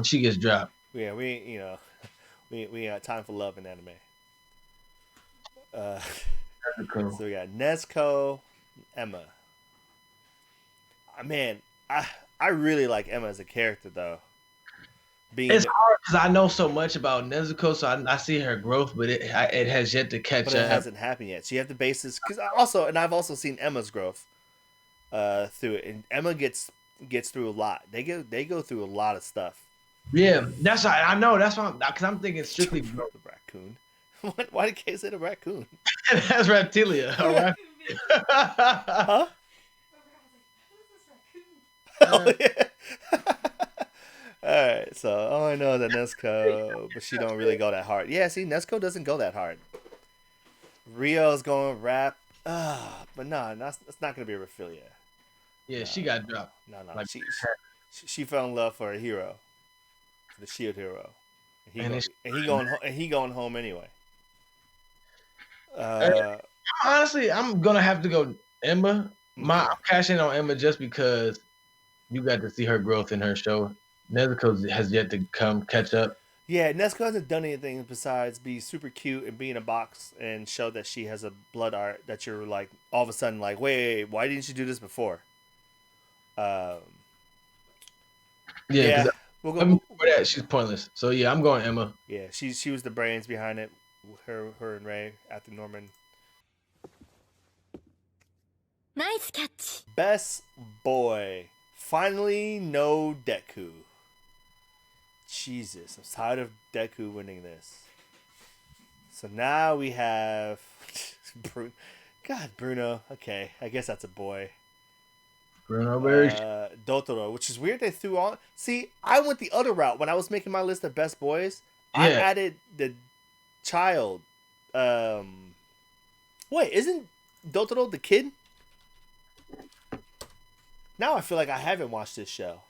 she gets dropped. Yeah, we got time for love in anime. Uh, Cool. so we got Nesco, Emma. Man, I really like Emma as a character though. It's hard because I know so much about Nezuko, so I see her growth, but it has yet to catch but up. it hasn't happened yet. So you have the basis because I've also seen Emma's growth through it, and Emma gets through a lot. They go through a lot of stuff. Yeah, that's why I know. That's why because I'm thinking strictly the raccoon. Why did Kay say the raccoon? That's Reptilia. Huh? Oh, yeah. All right, so all I know is that Nesco, but she don't really go that hard. Yeah, see, Nesco doesn't go that hard. Rio's going rap, but no, it's not gonna be a Raphilia. Yeah, she got dropped. No. Like, she fell in love for a hero, for the shield hero, and he going home anyway. Honestly, I'm gonna have to go Emma. I'm cashing on Emma just because you got to see her growth in her show. Nezuko has yet to come catch up. Yeah, Nesco hasn't done anything besides be super cute and be in a box and show that she has a blood art that you're like all of a sudden like, wait, why didn't you do this before? Yeah. We'll go. Before that, she's pointless. So yeah, I'm going Emma. Yeah, she was the brains behind it. Her and Ray after Norman. Nice catch. Best boy. Finally, no Deku. Jesus, I'm tired of Deku winning this. So now we have Bruno. Okay, I guess that's a boy. Bruno Berry. Dotoro, which is weird they threw on. See, I went the other route when I was making my list of best boys. Yeah. I added the child. Wait, isn't Dotoro the kid? Now I feel like I haven't watched this show.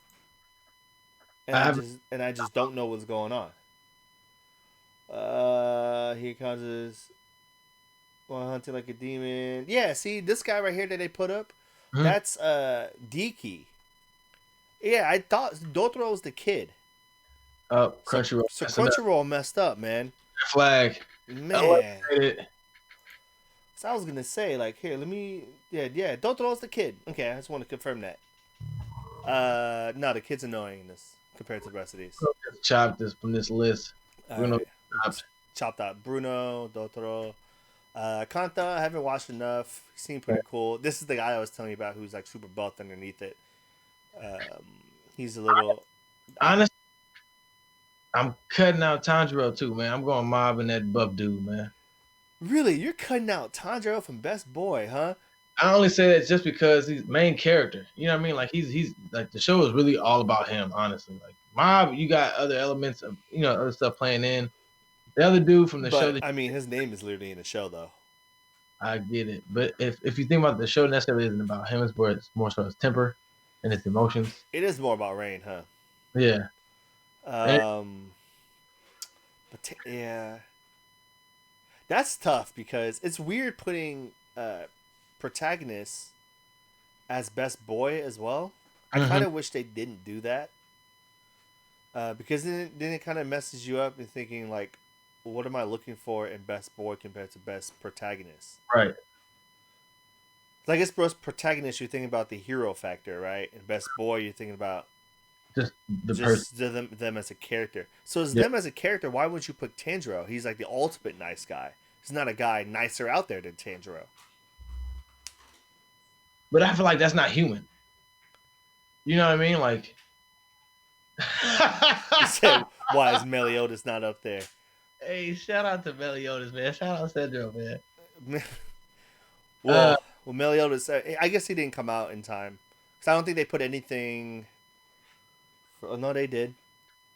And I just don't know what's going on. Here comes his hunting like a demon. Yeah, see this guy right here that they put up? Mm-hmm. That's Diki. Yeah, I thought Dotoro was the kid. Oh, Crunchyroll. So Crunchyroll messed up, man. Flag. Man. So I was gonna say, like, here, let me Dotoro's the kid. Okay, I just want to confirm that. No, the kid's annoying in this compared to the rest of these. Chop this from this list. Bruno chopped out Bruno, Dotoro. Kanta, I haven't watched enough. He seemed pretty cool. This is the guy I was telling you about who's like super buffed underneath it. He's a little honestly. I'm cutting out Tanjiro too, man. I'm going Mob and that buff dude, man. Really? You're cutting out Tanjiro from Best Boy, huh? I only say that just because he's main character. You know what I mean? Like he's like the show is really all about him, honestly. Like Mob, you got other elements of other stuff playing in. The other dude from the show. I mean, his name is literally in the show, though. I get it, but if you think about the show, necessarily isn't about him. It's more so his temper and his emotions. It is more about Rain, huh? Yeah. But yeah, that's tough because it's weird putting protagonist as best boy as well. I kind of wish they didn't do that because then it kind of messes you up in thinking like, what am I looking for in best boy compared to best protagonist? Right. So I guess best protagonist, you're thinking about the hero factor, right? And best boy, you're thinking about just the person, them as a character. So as them as a character, why wouldn't you put Tanjiro? He's like the ultimate nice guy. There's not a guy nicer out there than Tanjiro. But I feel like that's not human. You know what I mean? Like, He said, "Why is Meliodas not up there?" Hey, shout out to Meliodas, man. Shout out Cedro, man. well, Meliodas. I guess he didn't come out in time because I don't think they put anything. Oh, no, they did.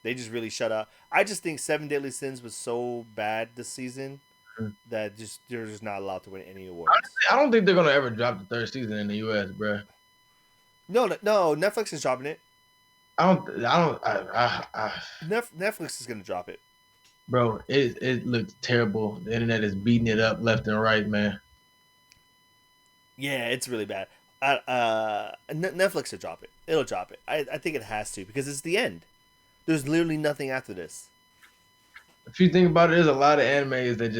They just really shut out. I just think Seven Deadly Sins was so bad this season that just they're just not allowed to win any awards. Honestly, I don't think they're gonna ever drop the third season in the U.S., bro. No, Netflix is dropping it. Netflix is gonna drop it. Bro, it looks terrible. The internet is beating it up left and right, man. Yeah, it's really bad. Netflix will drop it. It'll drop it. I think it has to because it's the end. There's literally nothing after this. If you think about it, there's a lot of animes that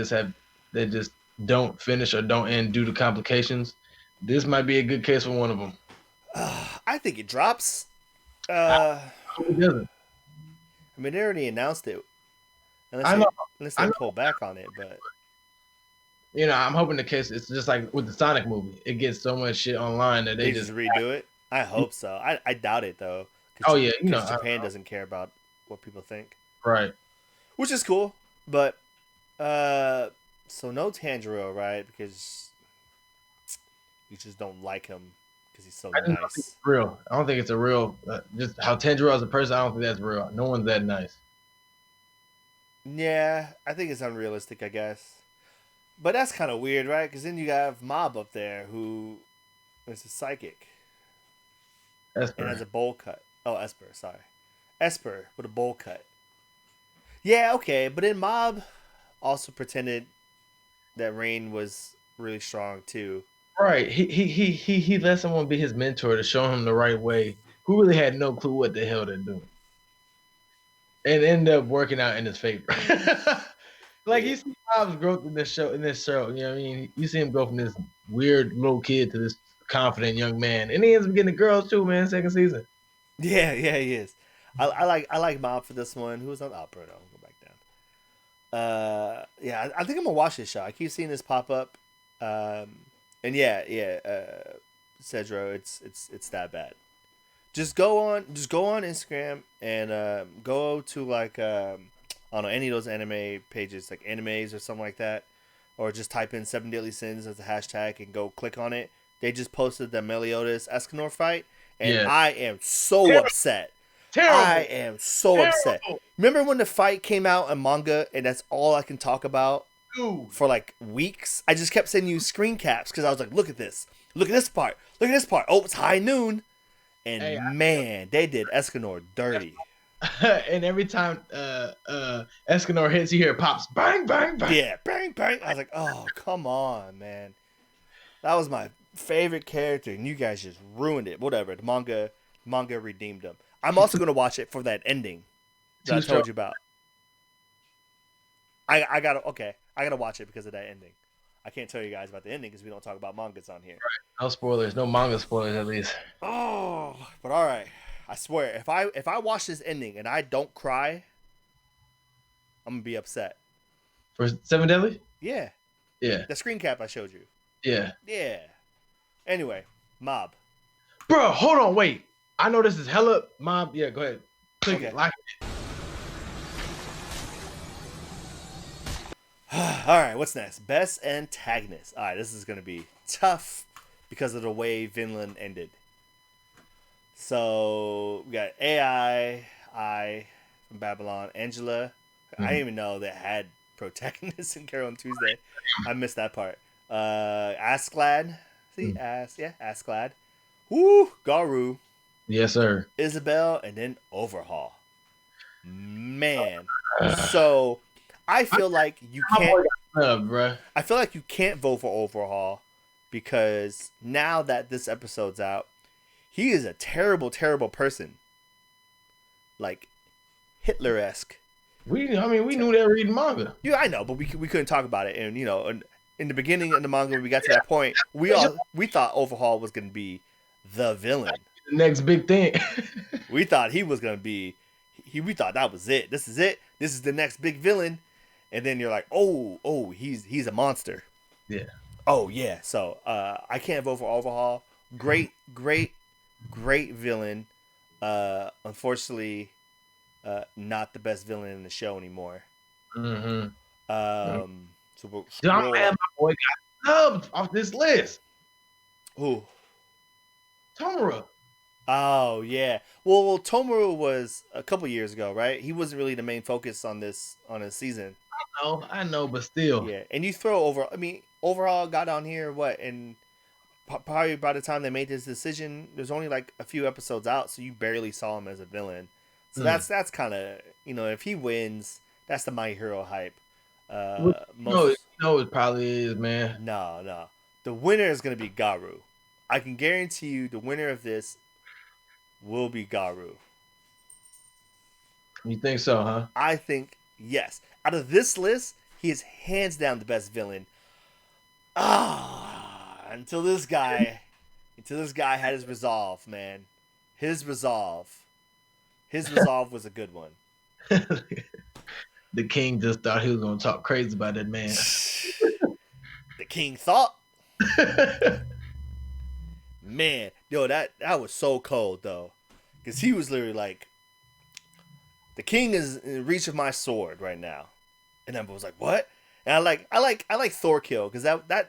just don't finish or don't end due to complications. This might be a good case for one of them. I think it drops. It doesn't. I mean, they already announced it. I know. Unless they pull back on it, but You know, I'm hoping the case it's just like with the Sonic movie. It gets so much shit online that they just redo it. I hope so. I doubt it though. Oh yeah, you know, because Japan doesn't care about what people think, right? which is cool. But so no Tanjiro, right? Because you just don't like him because he's so I don't think nice. it's real. I don't think it's a real. Just how Tanjiro as a person, I don't think that's real. No one's that nice. Yeah, I think it's unrealistic, I guess. But that's kind of weird, right? Because then you have Mob up there who is a psychic Esper. and has a bowl cut. Oh, Esper, sorry. Esper with a bowl cut. Yeah, okay, but then Mob also pretended that Rain was really strong too. Right. He let someone be his mentor to show him the right way. Who really had no clue what the hell they're doing, and ended up working out in his favor. Like you see Bob's growth in this show. You know what I mean? You see him go from this weird little kid to this confident young man, and he ends up getting the girls too, man. Second season. Yeah, he is. I like Mob for this one. Who was on? Oh, Bruno. Go back down. Yeah, I think I'm gonna watch this show. I keep seeing this pop up. And yeah, Cedro, it's that bad. Just go on Instagram and go to like I don't know, any of those anime pages, like animes or something like that, or just type in Seven Deadly Sins as a hashtag and go click on it. They just posted the Meliodas Escanor fight, and Yeah. I am so upset. Terrible. I am so upset. Remember when the fight came out in manga, and that's all I can talk about Dude. for like weeks? I just kept sending you screen caps because I was like, look at this. Look at this part. Look at this part. Oh, it's high noon. And Hey, man, they did Escanor dirty. And every time Escanor hits, you hear it pops, bang, bang, bang. Yeah, bang, bang. I was like, oh, come on, man. That was my favorite character, and you guys just ruined it. Whatever. The manga redeemed him. I'm also going to watch it for that ending that I told you about. I gotta watch it because of that ending. I can't tell you guys about the ending because we don't talk about mangas on here. No spoilers, no manga spoilers at least. Oh, but all right. I swear, if I watch this ending and I don't cry, I'm gonna be upset. For Seven Deadly? Yeah, Yeah. the screen cap I showed you. Yeah. Yeah. Anyway, Mob. Bro, hold on, wait. I know this is hella Mob. Yeah, go ahead. Click Okay. it. Like All right, what's next? Best antagonist. All right, this is gonna be tough because of the way Vinland ended. So we got I from Babylon, Angela. I didn't even know they had protagonists in Carol on Tuesday. I missed that part. Asklad. See, Asklad. Woo, Garu, Yes, sir. Isabel, and then Overhaul. Man. So I feel like you can't Bruh. I feel like you can't vote for Overhaul because now that this episode's out, he is a terrible, terrible person. Like Hitler-esque. We knew that reading manga. Yeah, I know, but we couldn't talk about it. And in the beginning of the manga, when we got to that point, we thought Overhaul was gonna be the villain. The next big thing. We thought he was gonna be. We thought that was it. This is it. This is the next big villain. And then you're like, oh, he's a monster. Yeah. Oh yeah. So I can't vote for Overhaul. Great villain. Unfortunately, not the best villain in the show anymore. Mm-hmm. So we'll Dude, I'm scroll mad up. my boy got snubbed off this list. Who? Tomura. Oh yeah. Well, Tomoru was a couple years ago, right? He wasn't really the main focus on this season. I know, but still. Yeah, and you throw over. I mean, overall got on here what, and probably by the time they made this decision, there's only like a few episodes out, so you barely saw him as a villain. So that's kind of, if he wins, that's the My Hero hype. No, it probably is, man. No, the winner is gonna be Garu. I can guarantee you, the winner of this will be Garu. You think so, huh? I think yes. Out of this list, he is hands down the best villain. Until this guy had his resolve, man. His resolve was a good one. The king just thought he was gonna talk crazy about that man. The king thought, man, yo, that was so cold though, because he was literally like, the king is in reach of my sword right now, and everyone was like, what? And I like Thorkill, because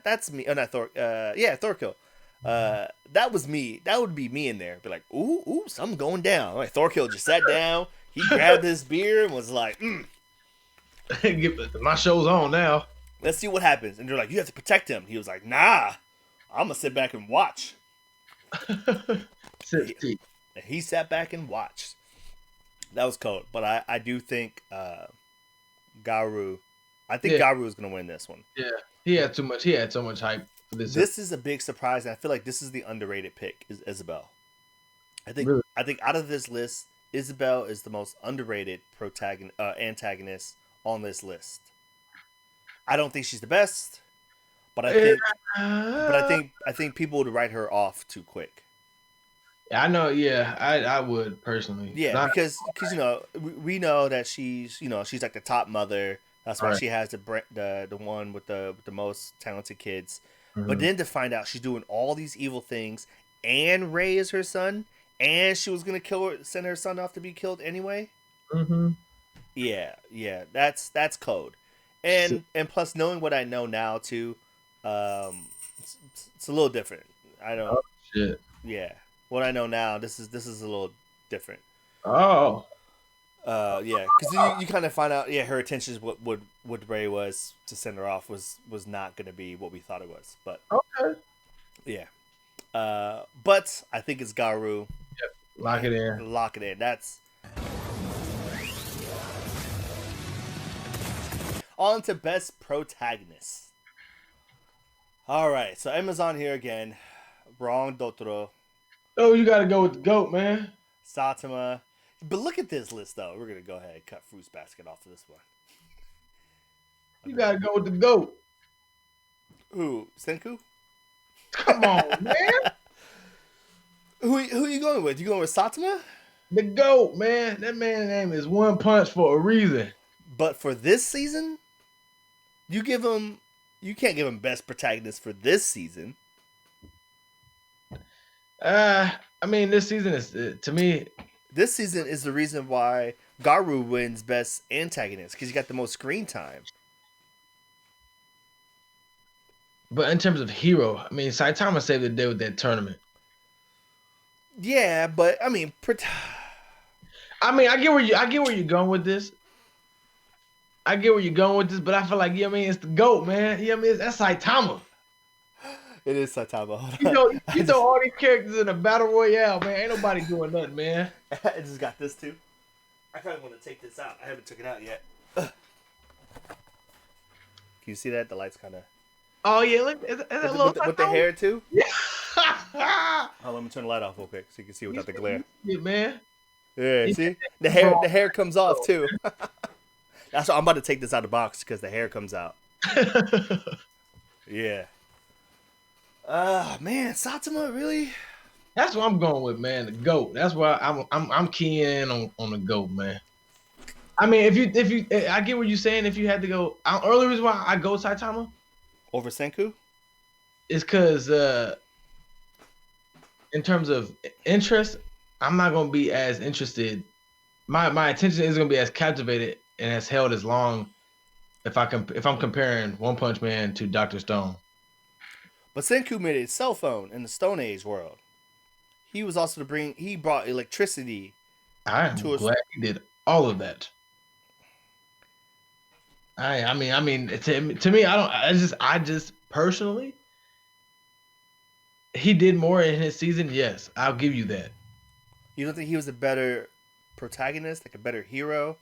that's me. Oh, not Thor. Yeah, Thorkill. That was me. That would be me in there. Be like, ooh, something going down. Like Thorkill just sat down. He grabbed his beer and was like, My show's on now. let's see what happens. And they're like, you have to protect him. He was like, nah, I'm gonna sit back and watch. He sat back and watched. That was cold. But I do think Garu. I think Garu is gonna win this one. Yeah, he had so much hype for this. This is a big surprise, and I feel like this is the underrated pick. Is Isabel? I think out of this list, Isabel is the most underrated antagonist on this list. I don't think she's the best, but I think people would write her off too quick. I know. Yeah, I would personally. Yeah, because we know that she's like the top mother. That's why she has the one with the most talented kids. Mm-hmm. But then to find out she's doing all these evil things, and Ray is her son, and she was gonna send her son off to be killed anyway. Mm-hmm. Yeah, that's code, and plus knowing what I know now too, it's a little different. I don't. Oh shit. Yeah, what I know now, this is a little different. Oh. Yeah, because you kind of find out, her intentions, what Ray was to send her off was not going to be what we thought it was. But okay. Yeah. But I think it's Garu. Yep. Lock it in. Lock it in. That's on to best protagonist. All right, so Amazon here again. Wrong Dotoro. Oh, you got to go with the GOAT, man. Saitama. But look at this list, though. We're going to go ahead and cut Fruits Basket off of this one. You got to go with the GOAT. Who? Senku? Come on, man. Who are you going with? You going with Saitama? The GOAT, man. That man's name is One Punch for a reason. But for this season, you can't give him best protagonist for this season. I mean, this season is, to me... This season is the reason why Garu wins best antagonist, because he got the most screen time. But in terms of hero, I mean, Saitama saved the day with that tournament. Yeah, but I mean, I get where you're going with this. But I feel like, it's the GOAT, man. That's Saitama. It is Saitama. You throw all these characters in a battle royale, man. Ain't nobody doing nothing, man. I just got this too. I kind of want to take this out. I haven't took it out yet. Can you see that? The light's kind of. Oh yeah, look, is that with the hair too. Yeah. Oh, let me turn the light off real quick so you can see without the glare. Yeah, man. Yeah, see the hair comes off too. That's why I'm about to take this out of the box because the hair comes out. Yeah. Man, Saitama, really? That's what I'm going with, man. The GOAT. That's why I'm keying in on the GOAT, man. I mean, if you, I get what you're saying. If you had to go, early reason why I go Saitama over Senku is because in terms of interest, I'm not gonna be as interested my attention isn't gonna be as captivated and as held as long if I'm comparing One Punch Man to Doctor Stone. But Senku made a cell phone in the Stone Age world. He was also he brought electricity I am to us. glad he did all of that. I mean, to me, I just personally, he did more in his season. Yes, I'll give you that. You don't think he was a better protagonist, like a better hero?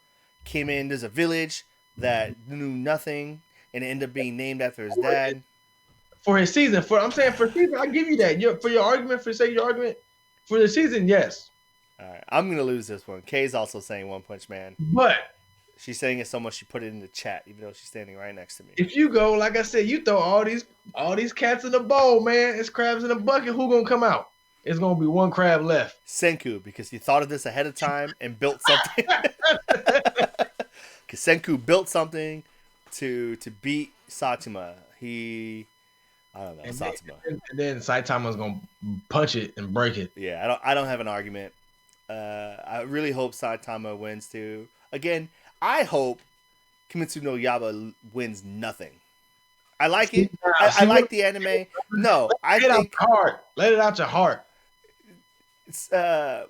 Came in, there's a village that knew nothing, and it ended up being named after his dad. For his season, I'm saying for season, I give you that. For your argument, for sake of your argument, for the season, yes. All right, I'm gonna lose this one. Kay's also saying One Punch Man. But She's saying it so much she put it in the chat, even though she's standing right next to me. if you go, like I said, you throw all these cats in the bowl, man. It's crabs in a bucket. Who gonna come out? It's gonna be one crab left. Senku, because he thought of this ahead of time and built something. Because Senku built something to beat Saitama. I don't know, Saitama. And then Saitama's gonna punch it and break it. Yeah, I don't have an argument. I really hope Saitama wins too. Again, I hope Kimetsu no Yaiba wins nothing. I like it. I like the anime. No, I Let it out think your heart. Let it out your heart. it's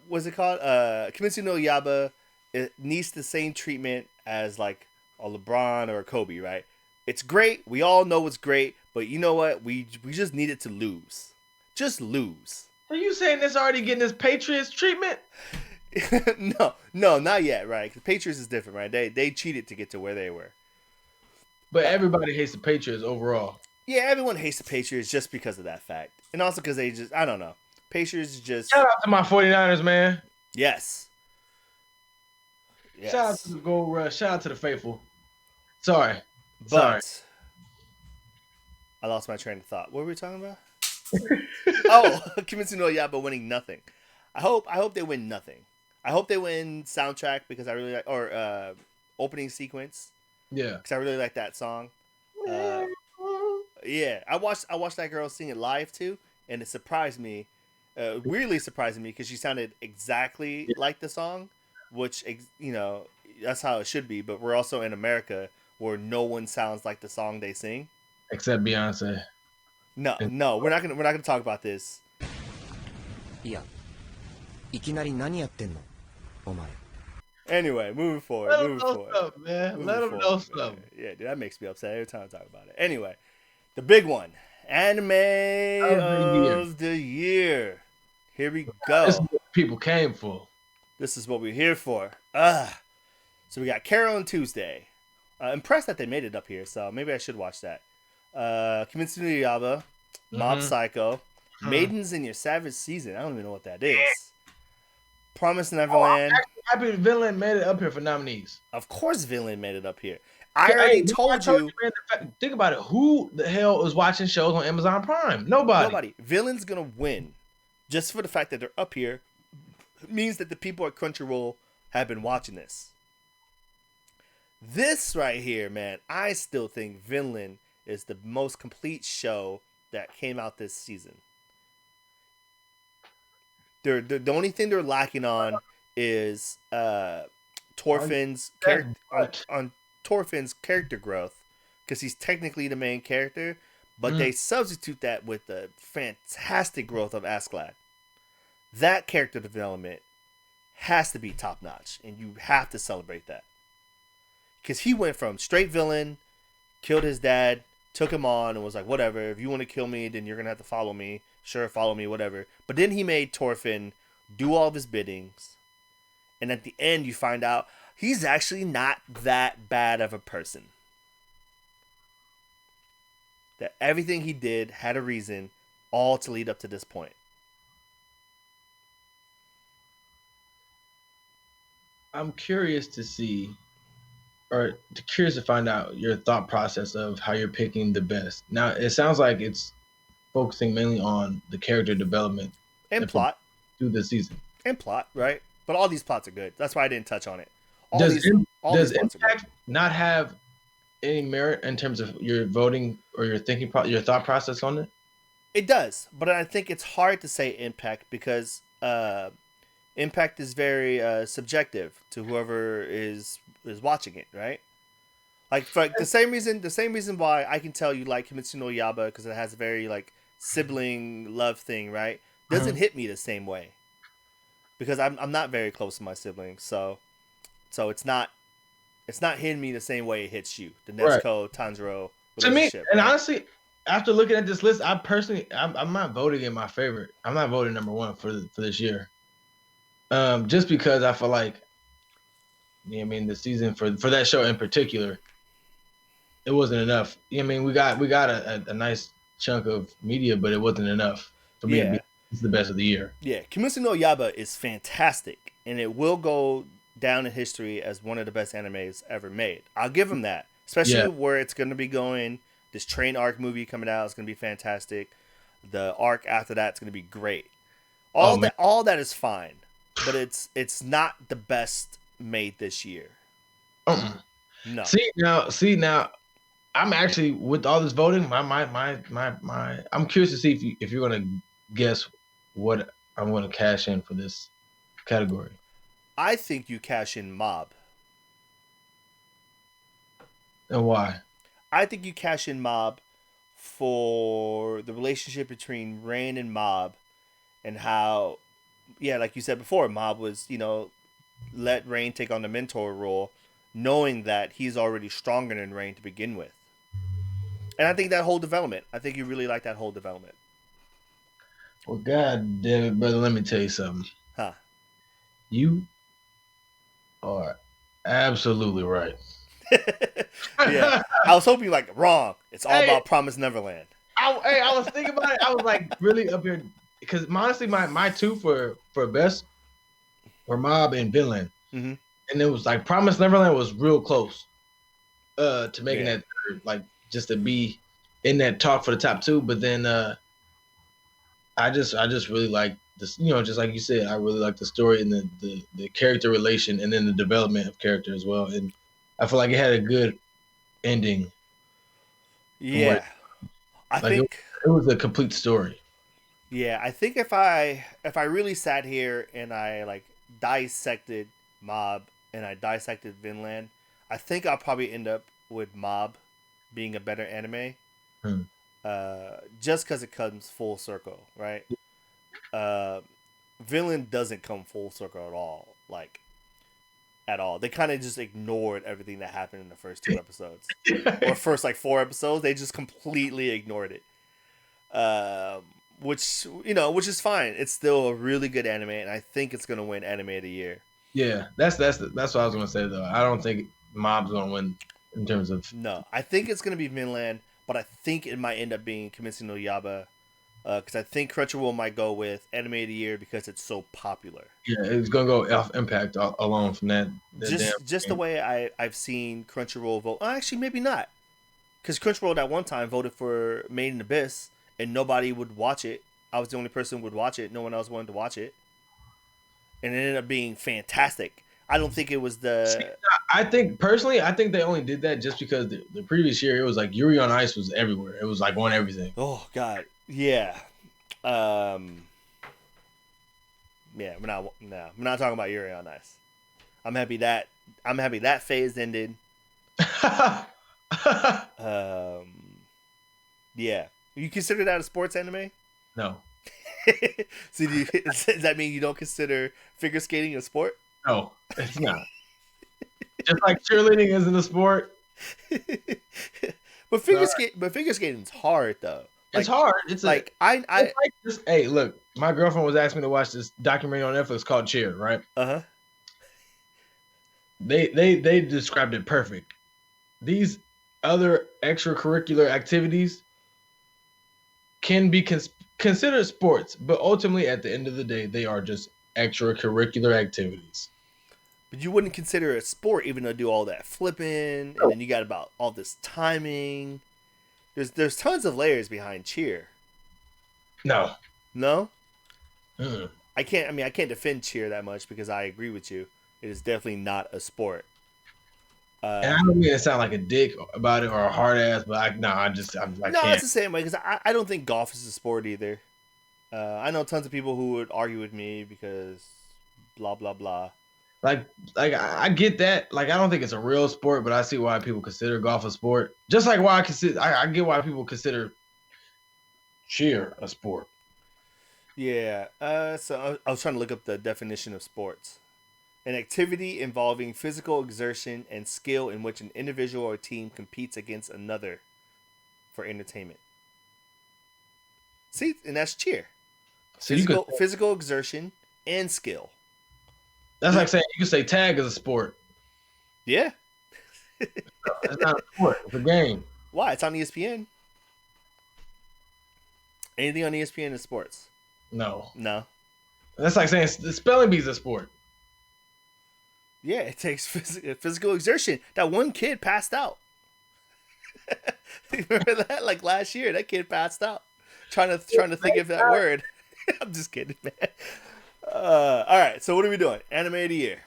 what's it called? Kimetsu no Yaiba. It needs the same treatment as like a LeBron or a Kobe, right? It's great. We all know it's great, but you know what? We just need it to lose. Just lose. Are you saying this already getting this Patriots treatment? no, not yet, right? The Patriots is different, right? They cheated to get to where they were. But everybody hates the Patriots overall. Yeah, everyone hates the Patriots just because of that fact. And also because they just, I don't know. Patriots just... Shout out to my 49ers, man. Yes. Shout out to the Gold Rush. Shout out to the faithful. Sorry. But I lost my train of thought. What were we talking about? Oh, Kimetsu no Yaiba winning nothing. I hope they win nothing. I hope they win soundtrack because I really like, or opening sequence. Yeah. Because I really like that song. Yeah, I watched that girl sing it live too, and it surprised me. Weirdly surprised me because she sounded exactly like the song, which that's how it should be. But we're also in America where no one sounds like the song they sing, except Beyonce. No, we're not gonna talk about this. Yeah. いきなり何やってんのお前 Anyway, moving forward. Let them know something, man. Let them know something. Yeah, dude, that makes me upset every time I talk about it. Anyway, the big one, anime of the year. Here we go. This is what people came for. This is what we're here for. So we got Carol and Tuesday. Impressed that they made it up here, so maybe I should watch that. Kimetsu no Yaiba, Mob Psycho, Maidens in Your Savage Season. I don't even know what that is. Promise Neverland. I'm happy Villain made it up here for nominees. Of course, Villain made it up here. I already told you. Man, think about it. Who the hell is watching shows on Amazon Prime? Nobody. Villain's gonna win, just for the fact that they're up here. Means that the people at Crunchyroll have been watching this. This right here, man, I still think Villain is the most complete show that came out this season. The only thing they're lacking on is Torfinn's character on Torfinn's character growth, because he's technically the main character, but they substitute that with the fantastic growth of Askeladd. That character development has to be top notch, and you have to celebrate that, because he went from straight villain, killed his dad, took him on, and was like, whatever, if you want to kill me, then you're gonna have to follow me. Sure, follow me, whatever. But then he made Torfinn do all of his biddings, and at the end you find out he's actually not that bad of a person. That everything he did had a reason, all to lead up to this point. I'm curious to see, or curious to find out your thought process of how you're picking the best. Now, it sounds like it's focusing mainly on the character development and plot through the season. And plot, right? But all these plots are good. That's why I didn't touch on it. Does Impact not have any merit in terms of your voting or your thinking, your thought process on it? It does, but I think it's hard to say Impact because Impact is very subjective to whoever is watching it, right? Like for like, the same reason why I can tell you like Kimetsu no Yaiba because it has a very like sibling love thing, right? Doesn't hit me the same way because I'm not very close to my siblings, so it's not hitting me the same way it hits you. The Right. Nezuko Tanjiro To me, relationship, and right? honestly, after looking at this list, I personally, I'm not voting in my favorite. I'm not voting number one for this year. Just because I feel like, I mean, the season for that show in particular, it wasn't enough. I mean, we got a nice chunk of media, but it wasn't enough for me to be Yeah, it's the best of the year. yeah. Kimetsu no Yaiba is fantastic, and it will go down in history as one of the best animes ever made. I'll give them that, especially Yeah. where it's going to be going. This train arc movie coming out is going to be fantastic. The arc after that's going to be great. Oh man. All that is fine, but it's not the best made this year. Uh-uh. No. See now, I'm actually with all this voting. I'm curious to see if you're gonna guess what I'm gonna cash in for this category. I think you cash in Mob. And why? I think you cash in Mob for the relationship between Rain and Mob and how, yeah, like you said before, Mob was, let Rain take on the mentor role, knowing that he's already stronger than Rain to begin with. And I think that whole development, I think you really like that whole development. Well, God damn it, brother. Let me tell you something. Huh. You are absolutely right. Yeah. I was hoping like wrong. It's all Hey. about Promise Neverland. I was thinking about it. I was like really up here because honestly, my two for best were Mob and Vinland, Mhm. and it was like Promise Neverland was real close to making Yeah. that third, like just to be in that talk for the top two. But then I just really like this, just like you said, I really like the story and the character relation, and then the development of character as well. And I feel like it had a good ending from where Yeah. I like think it was a complete story. Yeah, I think if I really sat here and I like dissected Mob and I dissected Vinland, I think I'll probably end up with Mob being a better anime. Hmm. Just because it comes full circle, right? Uh, Vinland doesn't come full circle at all, like at all. They kind of just ignored everything that happened in the first two episodes or first like four episodes. They just completely ignored it. Which is fine. It's still a really good anime, and I think it's gonna win Anime of the Year. Yeah, that's what I was gonna say though. I don't think Mob's gonna win in terms of No, I think it's gonna be Vinland, but I think it might end up being Kimetsu no Yaiba, because I think Crunchyroll might go with Anime of the Year because it's so popular. it's gonna go off Impact alone from that Just the way I've seen Crunchyroll vote. Oh, actually, maybe not, because Crunchyroll at one time voted for Made in Abyss, and nobody would watch it. I was the only person who would watch it. No one else wanted to watch it, and it ended up being fantastic. I don't think it was the. I think personally, I think they only did that just because the previous year it was like Yuri on Ice was everywhere. It was like on everything. Oh God, yeah, yeah. We're not talking about Yuri on Ice. I'm happy that phase ended. Yeah. You consider that a sports anime? No, So does that mean you don't consider figure skating a sport? no, it's not. Just like cheerleading isn't a sport. But figure skating's hard though. It's hard. It's like it's like this. Hey, look, my girlfriend was asking me to watch this documentary on Netflix called Cheer. Right? uh-huh. They described it perfect. These other extracurricular activities can be considered sports, but ultimately, at the end of the day, they are just extracurricular activities. But you wouldn't consider it a sport even though you do all that flipping and then you got about all this timing. There's tons of layers behind cheer. No. No? Mm. I can't defend cheer that much because I agree with you. It is definitely not a sport. And I don't mean to sound like a dick about it or a hard ass, but I no, can't. it's the same way because I don't think golf is a sport either. I know tons of people who would argue with me because blah blah blah. Like, I get that. Like, I don't think it's a real sport, but I see why people consider golf a sport. Just like why I get why people consider cheer a sport. Yeah. So I was trying to look up the definition of sports. An activity involving physical exertion and skill in which an individual or team competes against another for entertainment. See, and that's cheer. So you could. Physical exertion and skill. That's like saying you could say tag is a sport. Yeah. It's not a sport. It's a game. Why? It's on ESPN. Anything on ESPN is sports. No. No. That's like saying the spelling bee is a sport. Yeah, it takes physical exertion. That one kid passed out. Remember that? Like last year, that kid passed out. Trying to think of that word. I'm just kidding, man. All right, so what are we doing? Anime of the year.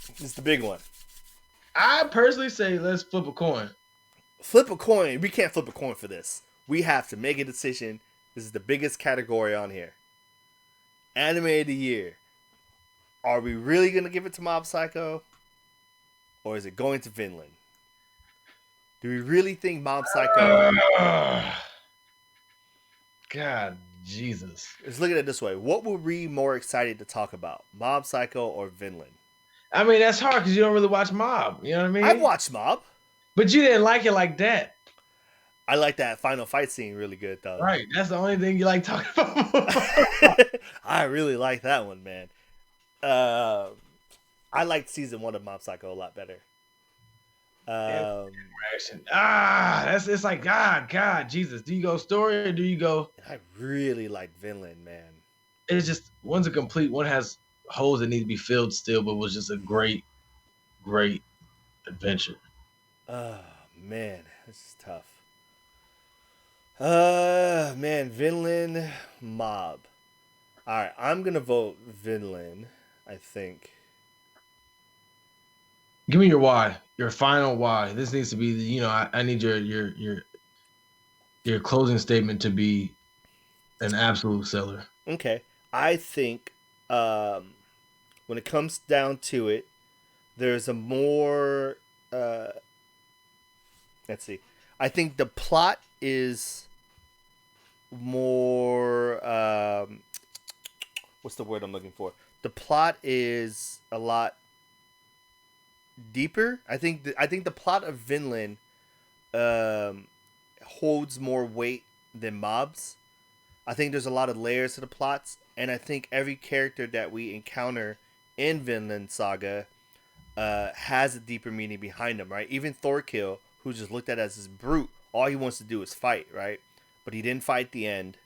This is the big one. I personally say let's flip a coin. Flip a coin. We can't flip a coin for this. We have to make a decision. This is the biggest category on here. Anime of the year. Are we really going to give it to Mob Psycho? Or is it going to Vinland? Do we really think Mob Psycho... God, Jesus. Let's look at it this way. What were we more excited to talk about? Mob Psycho or Vinland? I mean, that's hard because you don't really watch Mob. You know what I mean? I've watched Mob. But you didn't like it like that. I like that final fight scene really good, though. Right. That's the only thing you like talking about. I really like that one, man. I liked season 1 of Mob Psycho a lot better. It's like God, Jesus. Do you go story or do you go? I really like Vinland, man. It's just one's a complete. One has holes that need to be filled still, but was just a great adventure. Oh man, this is tough. Man, Vinland Mob. All right, I'm gonna vote Vinland. I think. Give me your why. Your final why. This needs to be the. I need your closing statement to be an absolute seller. Okay, I think when it comes down to it, there's a more. Let's see. I think the plot is more. What's the word I'm looking for? The plot is a lot deeper. I think the plot of Vinland holds more weight than Mob's. I think there's a lot of layers to the plots, and I think every character that we encounter in Vinland Saga has a deeper meaning behind them, right? Even Thorkill, who's just looked at as this brute, all he wants to do is fight, right? But he didn't fight at the end,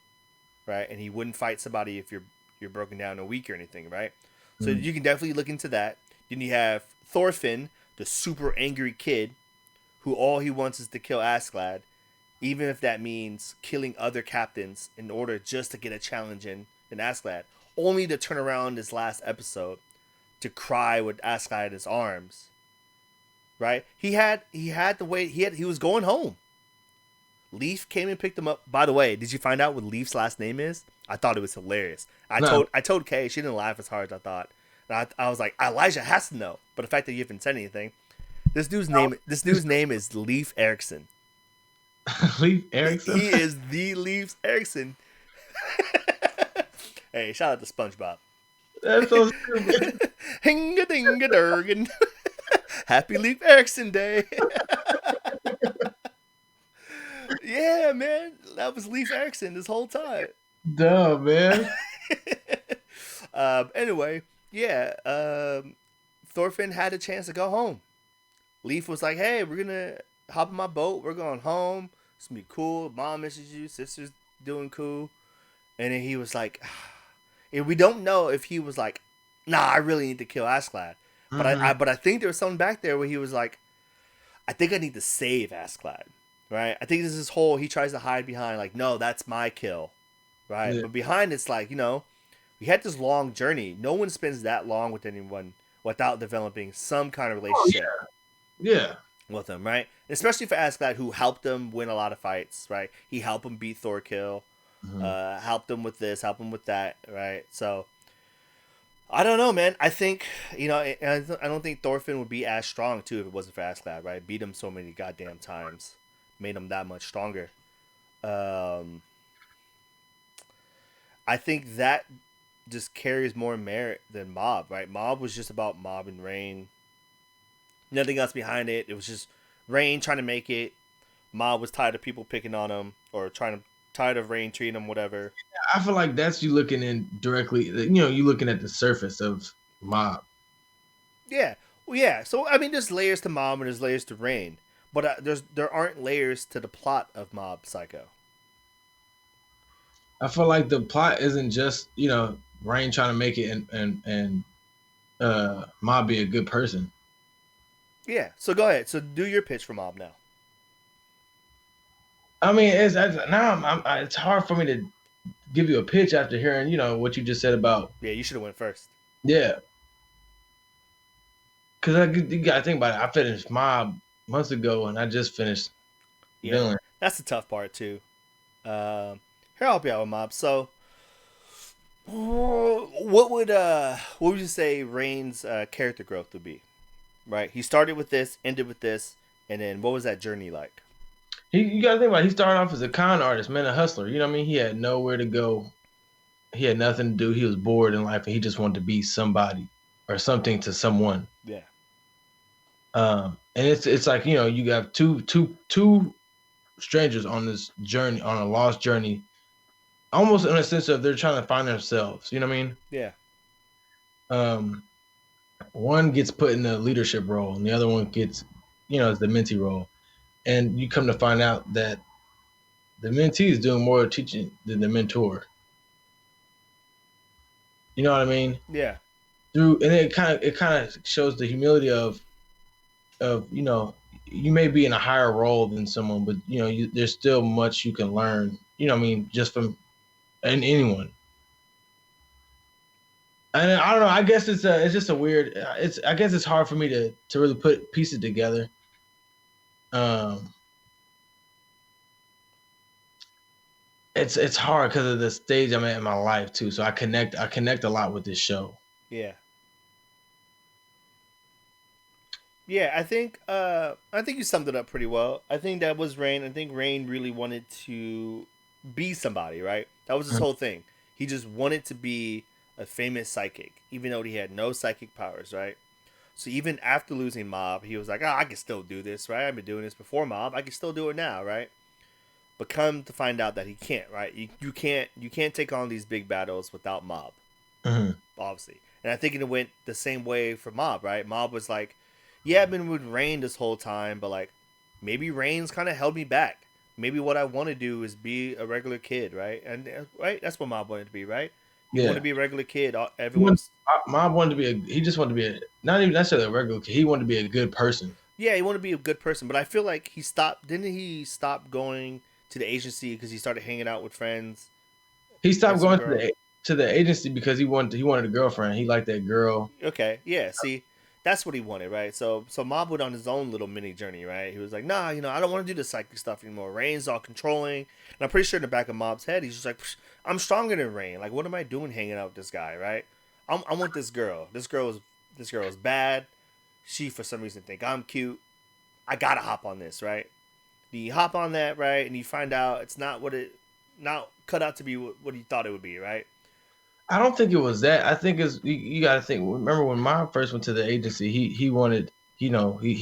right? And he wouldn't fight somebody if you're broken down or weak or anything, right? So you can definitely look into that. Then you have Thorfinn, the super angry kid, who all he wants is to kill Askeladd, even if that means killing other captains in order just to get a challenge in Askeladd, only to turn around this last episode to cry with Askeladd in his arms. Right? He had the way he was going home. Leaf came and picked him up. By the way, did you find out what Leaf's last name is? I thought it was hilarious. I told Kay, she didn't laugh as hard as I thought. And I was like, Elijah has to know. But the fact that you haven't said anything, this dude's name is Leif Erikson. Leif Erikson. He is the Leif Erikson. Hey, shout out to SpongeBob. That's so stupid. Hinga dinga durgan. Happy Leif Erikson Day. Yeah, man. That was Leif Erikson this whole time. Duh, man. Anyway, yeah. Thorfinn had a chance to go home. Leif was like, hey, we're going to hop in my boat. We're going home. It's going to be cool. Mom misses you. Sister's doing cool. And then he was like, and we don't know if he was like, nah, I really need to kill Askeladd. But I think there was something back there where he was like, I think I need to save Askeladd. Right? I think this is whole, he tries to hide behind, like, no, that's my kill. Right? Yeah. But behind it's like, we had this long journey. No one spends that long with anyone without developing some kind of relationship. Oh, yeah. With them, right? Especially for Askeladd, who helped him win a lot of fights, right? He helped him beat Thorkill, helped him with this, helped him with that, right? So, I don't know, man. I think I don't think Thorfinn would be as strong too if it wasn't for Askeladd, right? Beat him so many goddamn times, made him that much stronger. Um, I think that just carries more merit than Mob, right? Mob was just about Mob and Rain, nothing else behind it. It was just Rain trying to make it. Mob was tired of people picking on him or tired of Rain treating him whatever. I feel like that's you looking in directly. You looking at the surface of Mob. Yeah, well, yeah. So I mean, there's layers to Mob and there's layers to Rain, but there aren't layers to the plot of Mob Psycho. I feel like the plot isn't just Rain trying to make it and Mob be a good person. Yeah. So go ahead. So do your pitch for Mob now. I mean, now it's hard for me to give you a pitch after hearing what you just said about Yeah, you should have went first. yeah. Because you got to think about it. I finished Mob months ago, and I just finished Yeah, Villain. that's the tough part too. Here, I'll help you out with Mob. So, what would you say Rain's character growth would be? Right, he started with this, ended with this, and then what was that journey like? You got to think about it. He started off as a con artist, man, a hustler. You know what I mean? He had nowhere to go. He had nothing to do. He was bored in life, and he just wanted to be somebody or something to someone. Yeah, And it's like you have two strangers on this journey, on a lost journey, almost in a sense of they're trying to find themselves. You know what I mean? yeah, Um, one gets put in the leadership role, and the other one gets, is the mentee role. And you come to find out that the mentee is doing more teaching than the mentor. You know what I mean? yeah, And it kind of shows the humility of you may be in a higher role than someone, but there's still much you can learn. You know what I mean? Just from anyone. And I don't know. I guess it's just a weird. I guess it's hard for me to really put pieces together. Um, it's hard because of the stage I'm at in my life too. So I connect a lot with this show. yeah. Yeah, I think you summed it up pretty well. I think that was Rain. I think Rain really wanted to be somebody, right? That was his whole thing. He just wanted to be a famous psychic, even though he had no psychic powers, right? So even after losing Mob, he was like, "Oh, I can still do this, right? I've been doing this before Mob. I can still do it now, right?" But come to find out that he can't, right? You can't take on these big battles without Mob, Mhm. obviously. And I think it went the same way for Mob, right? Mob was like, yeah, I've been with Rain this whole time, but like maybe Rain's kind of held me back. Maybe what I want to do is be a regular kid, right? And right, that's what Mob wanted to be, right? You want Yeah. to be a regular kid. He wanted, Everyone's Mob wanted to be he just wanted to be not even necessarily a regular kid. He wanted to be a good person. yeah, he wanted to be a good person, but I feel like he stopped. Didn't he stop going to the agency because he started hanging out with friends He and stopped some going girl? to the agency because he wanted a girlfriend. He liked that girl. Okay, yeah. See, that's what he wanted, right? So Mob went on his own little mini journey, right? He was like, nah, I don't want to do the psychic stuff anymore. Rain's all controlling, and I'm pretty sure in the back of Mob's head, he's just like, I'm stronger than Rain. Like, what am I doing hanging out with this guy, right? I want this girl. This girl is bad. She for some reason think I'm cute. I gotta hop on this, right? You hop on that, right? And you find out it's not cut out to be what you thought it would be, right? I don't think it was that. I think you got to think. Remember when Mob first went to the agency? He wanted he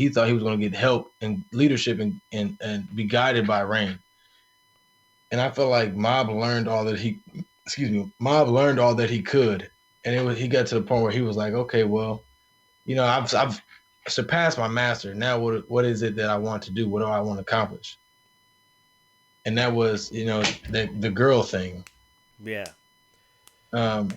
thought he was going to get help and leadership and be guided by Rain. And I feel like Mob learned all that Mob learned all that he could, and he got to the point where he was like, okay, well, I've surpassed my master. Now what is it that I want to do? What do I want to accomplish? And that was the girl thing. Yeah. Um,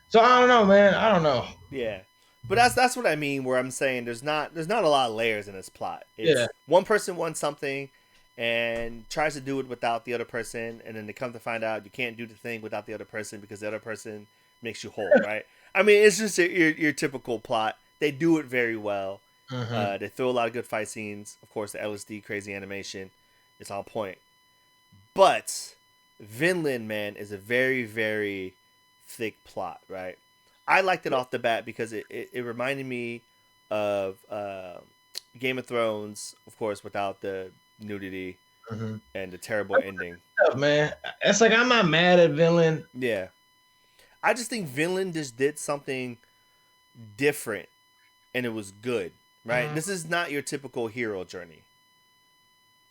so I don't know, man. I don't know. Yeah. But that's what I mean where I'm saying there's not a lot of layers in this plot. Yeah. It's one person wants something and tries to do it without the other person, and then they come to find out you can't do the thing without the other person because the other person makes you whole, right? I mean, it's just your typical plot. They do it very well. Mhm. They throw a lot of good fight scenes. Of course, the LSD crazy animation is on point. But Vinland, man, is a very, very thick plot, right? I liked it off the bat because it reminded me of Game of Thrones, of course, without the nudity Mm-hmm. and the terrible ending. Man, it's like I'm not mad at Villain. Yeah, I just think Vinland just did something different, and it was good. Right, this is not your typical hero journey,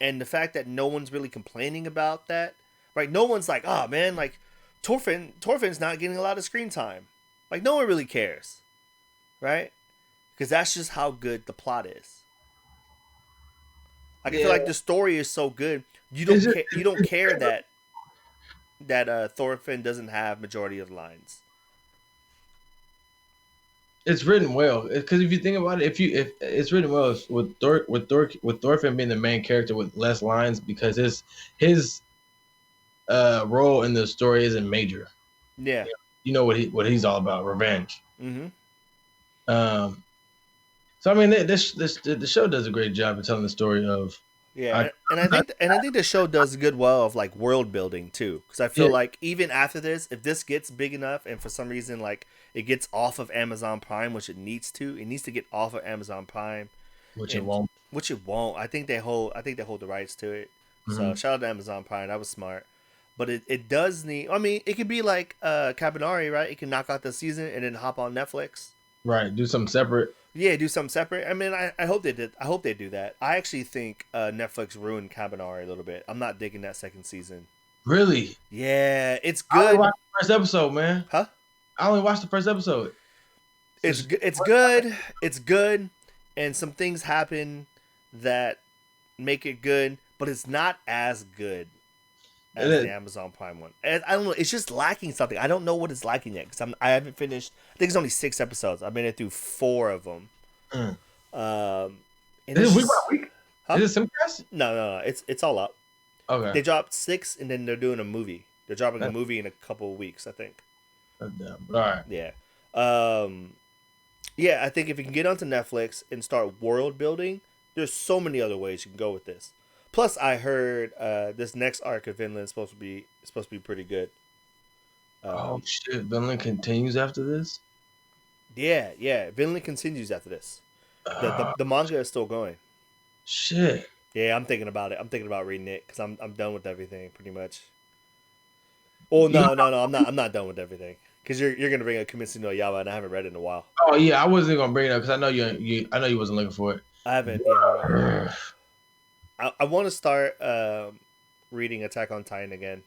and the fact that no one's really complaining about that. Right, no one's like, oh man, like Torfinn's not getting a lot of screen time. Like no one really cares, right? Because that's just how good the plot is. Like I feel like the story is so good, you don't care that Thorfinn doesn't have majority of the lines. It's written well because if you think about it, if it's written well with Thorfinn being the main character with less lines because his role in the story isn't major. Yeah. You know what he's all about, revenge. Mm-hmm. So I mean, the show does a great job of telling the story of. Yeah, and I think the show does good well of like world building too, because I feel like even after this, if this gets big enough, and for some reason like it gets off of Amazon Prime, which it needs to get off of Amazon Prime, Which it won't. Which it won't. I think they hold the rights to it. So shout out to Amazon Prime. That was smart. But it does need. I mean, it could be like Cabinari, right? It can knock out the season and then hop on Netflix. Right. Do something separate. Yeah, do something separate. I mean, I hope they did. I hope they do that. I actually think Netflix ruined Cabinari a little bit. I'm not digging that second season. Really? Yeah, it's I only good. watched the first episode, man. Huh? I only watched the first episode. It's good. It's good. It's good, and some things happen that make it good, but it's not as good as the Amazon Prime one. And I don't know. It's just lacking something. I don't know what it's lacking yet because I haven't finished. I think it's only 6 episodes. I've made it through 4 of them. And Is it week by week? Huh? Is it simulcast? No. It's all up. Okay. They dropped 6, and then they're doing a movie. They're dropping a movie in a couple of weeks, I think. All right. Yeah. Yeah, I think if you can get onto Netflix and start world building, there's so many other ways you can go with this. Plus, I heard this next arc of Vinland is supposed to be pretty good. Oh shit! Vinland continues after this. Yeah. Vinland continues after this. The manga is still going. Shit. Yeah, I'm thinking about it. I'm thinking about reading it because I'm done with everything pretty much. Oh no, I'm not done with everything because you're gonna bring a Kimetsu no Yaiba and I haven't read it in a while. Oh yeah, I wasn't gonna bring it up because I know I know you wasn't looking for it. I haven't. Yeah, I want to start reading Attack on Titan again.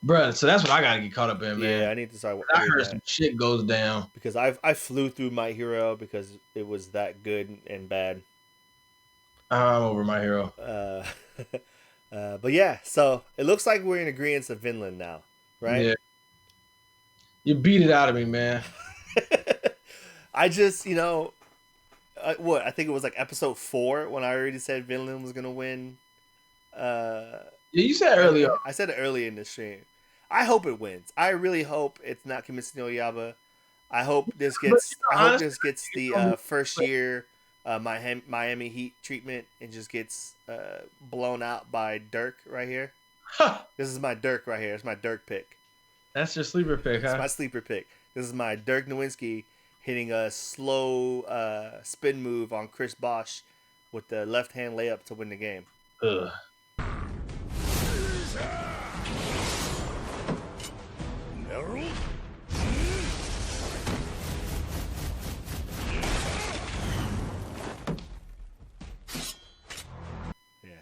Bruh, so that's what I gotta get caught up in, man. Yeah, I need to start. I heard some shit goes down because I flew through My Hero because it was that good and bad. I'm over My Hero. But yeah, so it looks like we're in agreement of Vinland now, right? Yeah. You beat it out of me, man. I just, I think it was like episode 4 when I already said Vinland was gonna win. Yeah, you said earlier. I said it early in the stream. I hope it wins. I really hope it's not Kimetsu no Yaiba. I hope this gets. The first year Miami Heat treatment and just gets blown out by Dirk right here. Huh. This is my Dirk right here. It's my Dirk pick. That's your sleeper pick, huh? It's my sleeper pick. This is my Dirk Nowitzki hitting a slow spin move on Chris Bosh with the left hand layup to win the game. Ugh.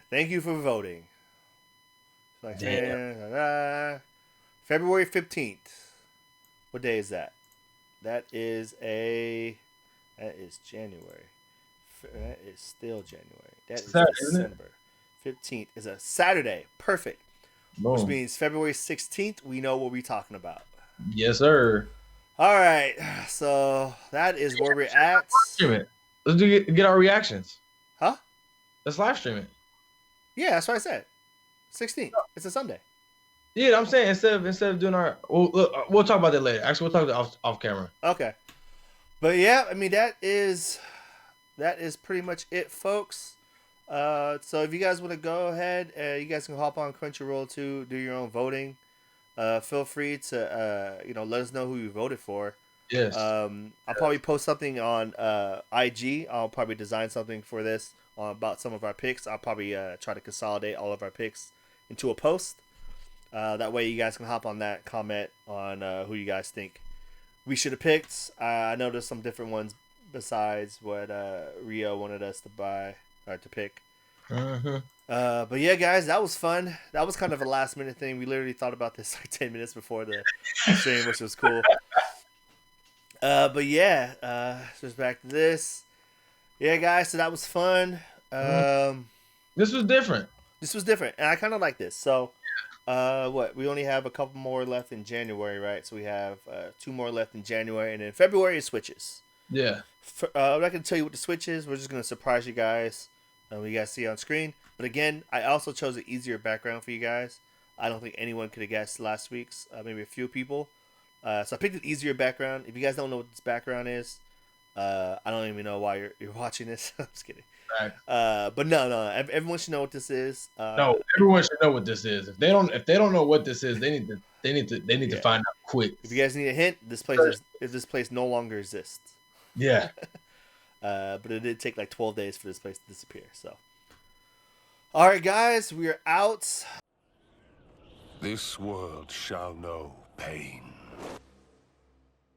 Thank you for voting. Like, February 15th. What day is that? That is January. That is still January. That is Saturday, December. 15th is a Saturday. Perfect. Boom. Which means February 16th, we know what we're talking about. Yes, sir. All right. So that is where we're at. Let's get our reactions. Huh? Let's live stream it. Yeah, that's what I said. 16th. It's a Sunday. Yeah, I'm saying instead of doing our, we'll talk about that later. Actually, we'll talk off camera. Okay. But yeah, I mean that is pretty much it, folks. So if you guys want to go ahead, you guys can hop on Crunchyroll to do your own voting. Feel free to let us know who you voted for. Yes. I'll probably post something on IG. I'll probably design something for this about some of our picks. I'll probably try to consolidate all of our picks into a post. That way you guys can hop on that, comment on who you guys think we should have picked. I know there's some different ones besides what Rio wanted us to buy or to pick. Mm-hmm. But yeah, guys, that was fun. That was kind of a last minute thing. We literally thought about this like 10 minutes before the stream, which was cool. But yeah, just back to this. Yeah, guys, so that was fun. This was different. This was different, and I kind of like this. So, what? We only have a couple more left in January, right? So we have 2 more left in January, and then February is switches. Yeah. I'm not gonna tell you what the switch is. We're just gonna surprise you guys. When you guys see it on screen. But again, I also chose an easier background for you guys. I don't think anyone could have guessed last week's. Maybe a few people. So I picked an easier background. If you guys don't know what this background is, I don't even know why you're watching this. I'm just kidding. Right. But no, everyone should know what this is. No, everyone should know what this is. If they don't know what this is, they need to find out quick. If you guys need a hint, this place no longer exists. Yeah. But it did take like 12 days for this place to disappear. So, all right, guys, we are out. This world shall know pain.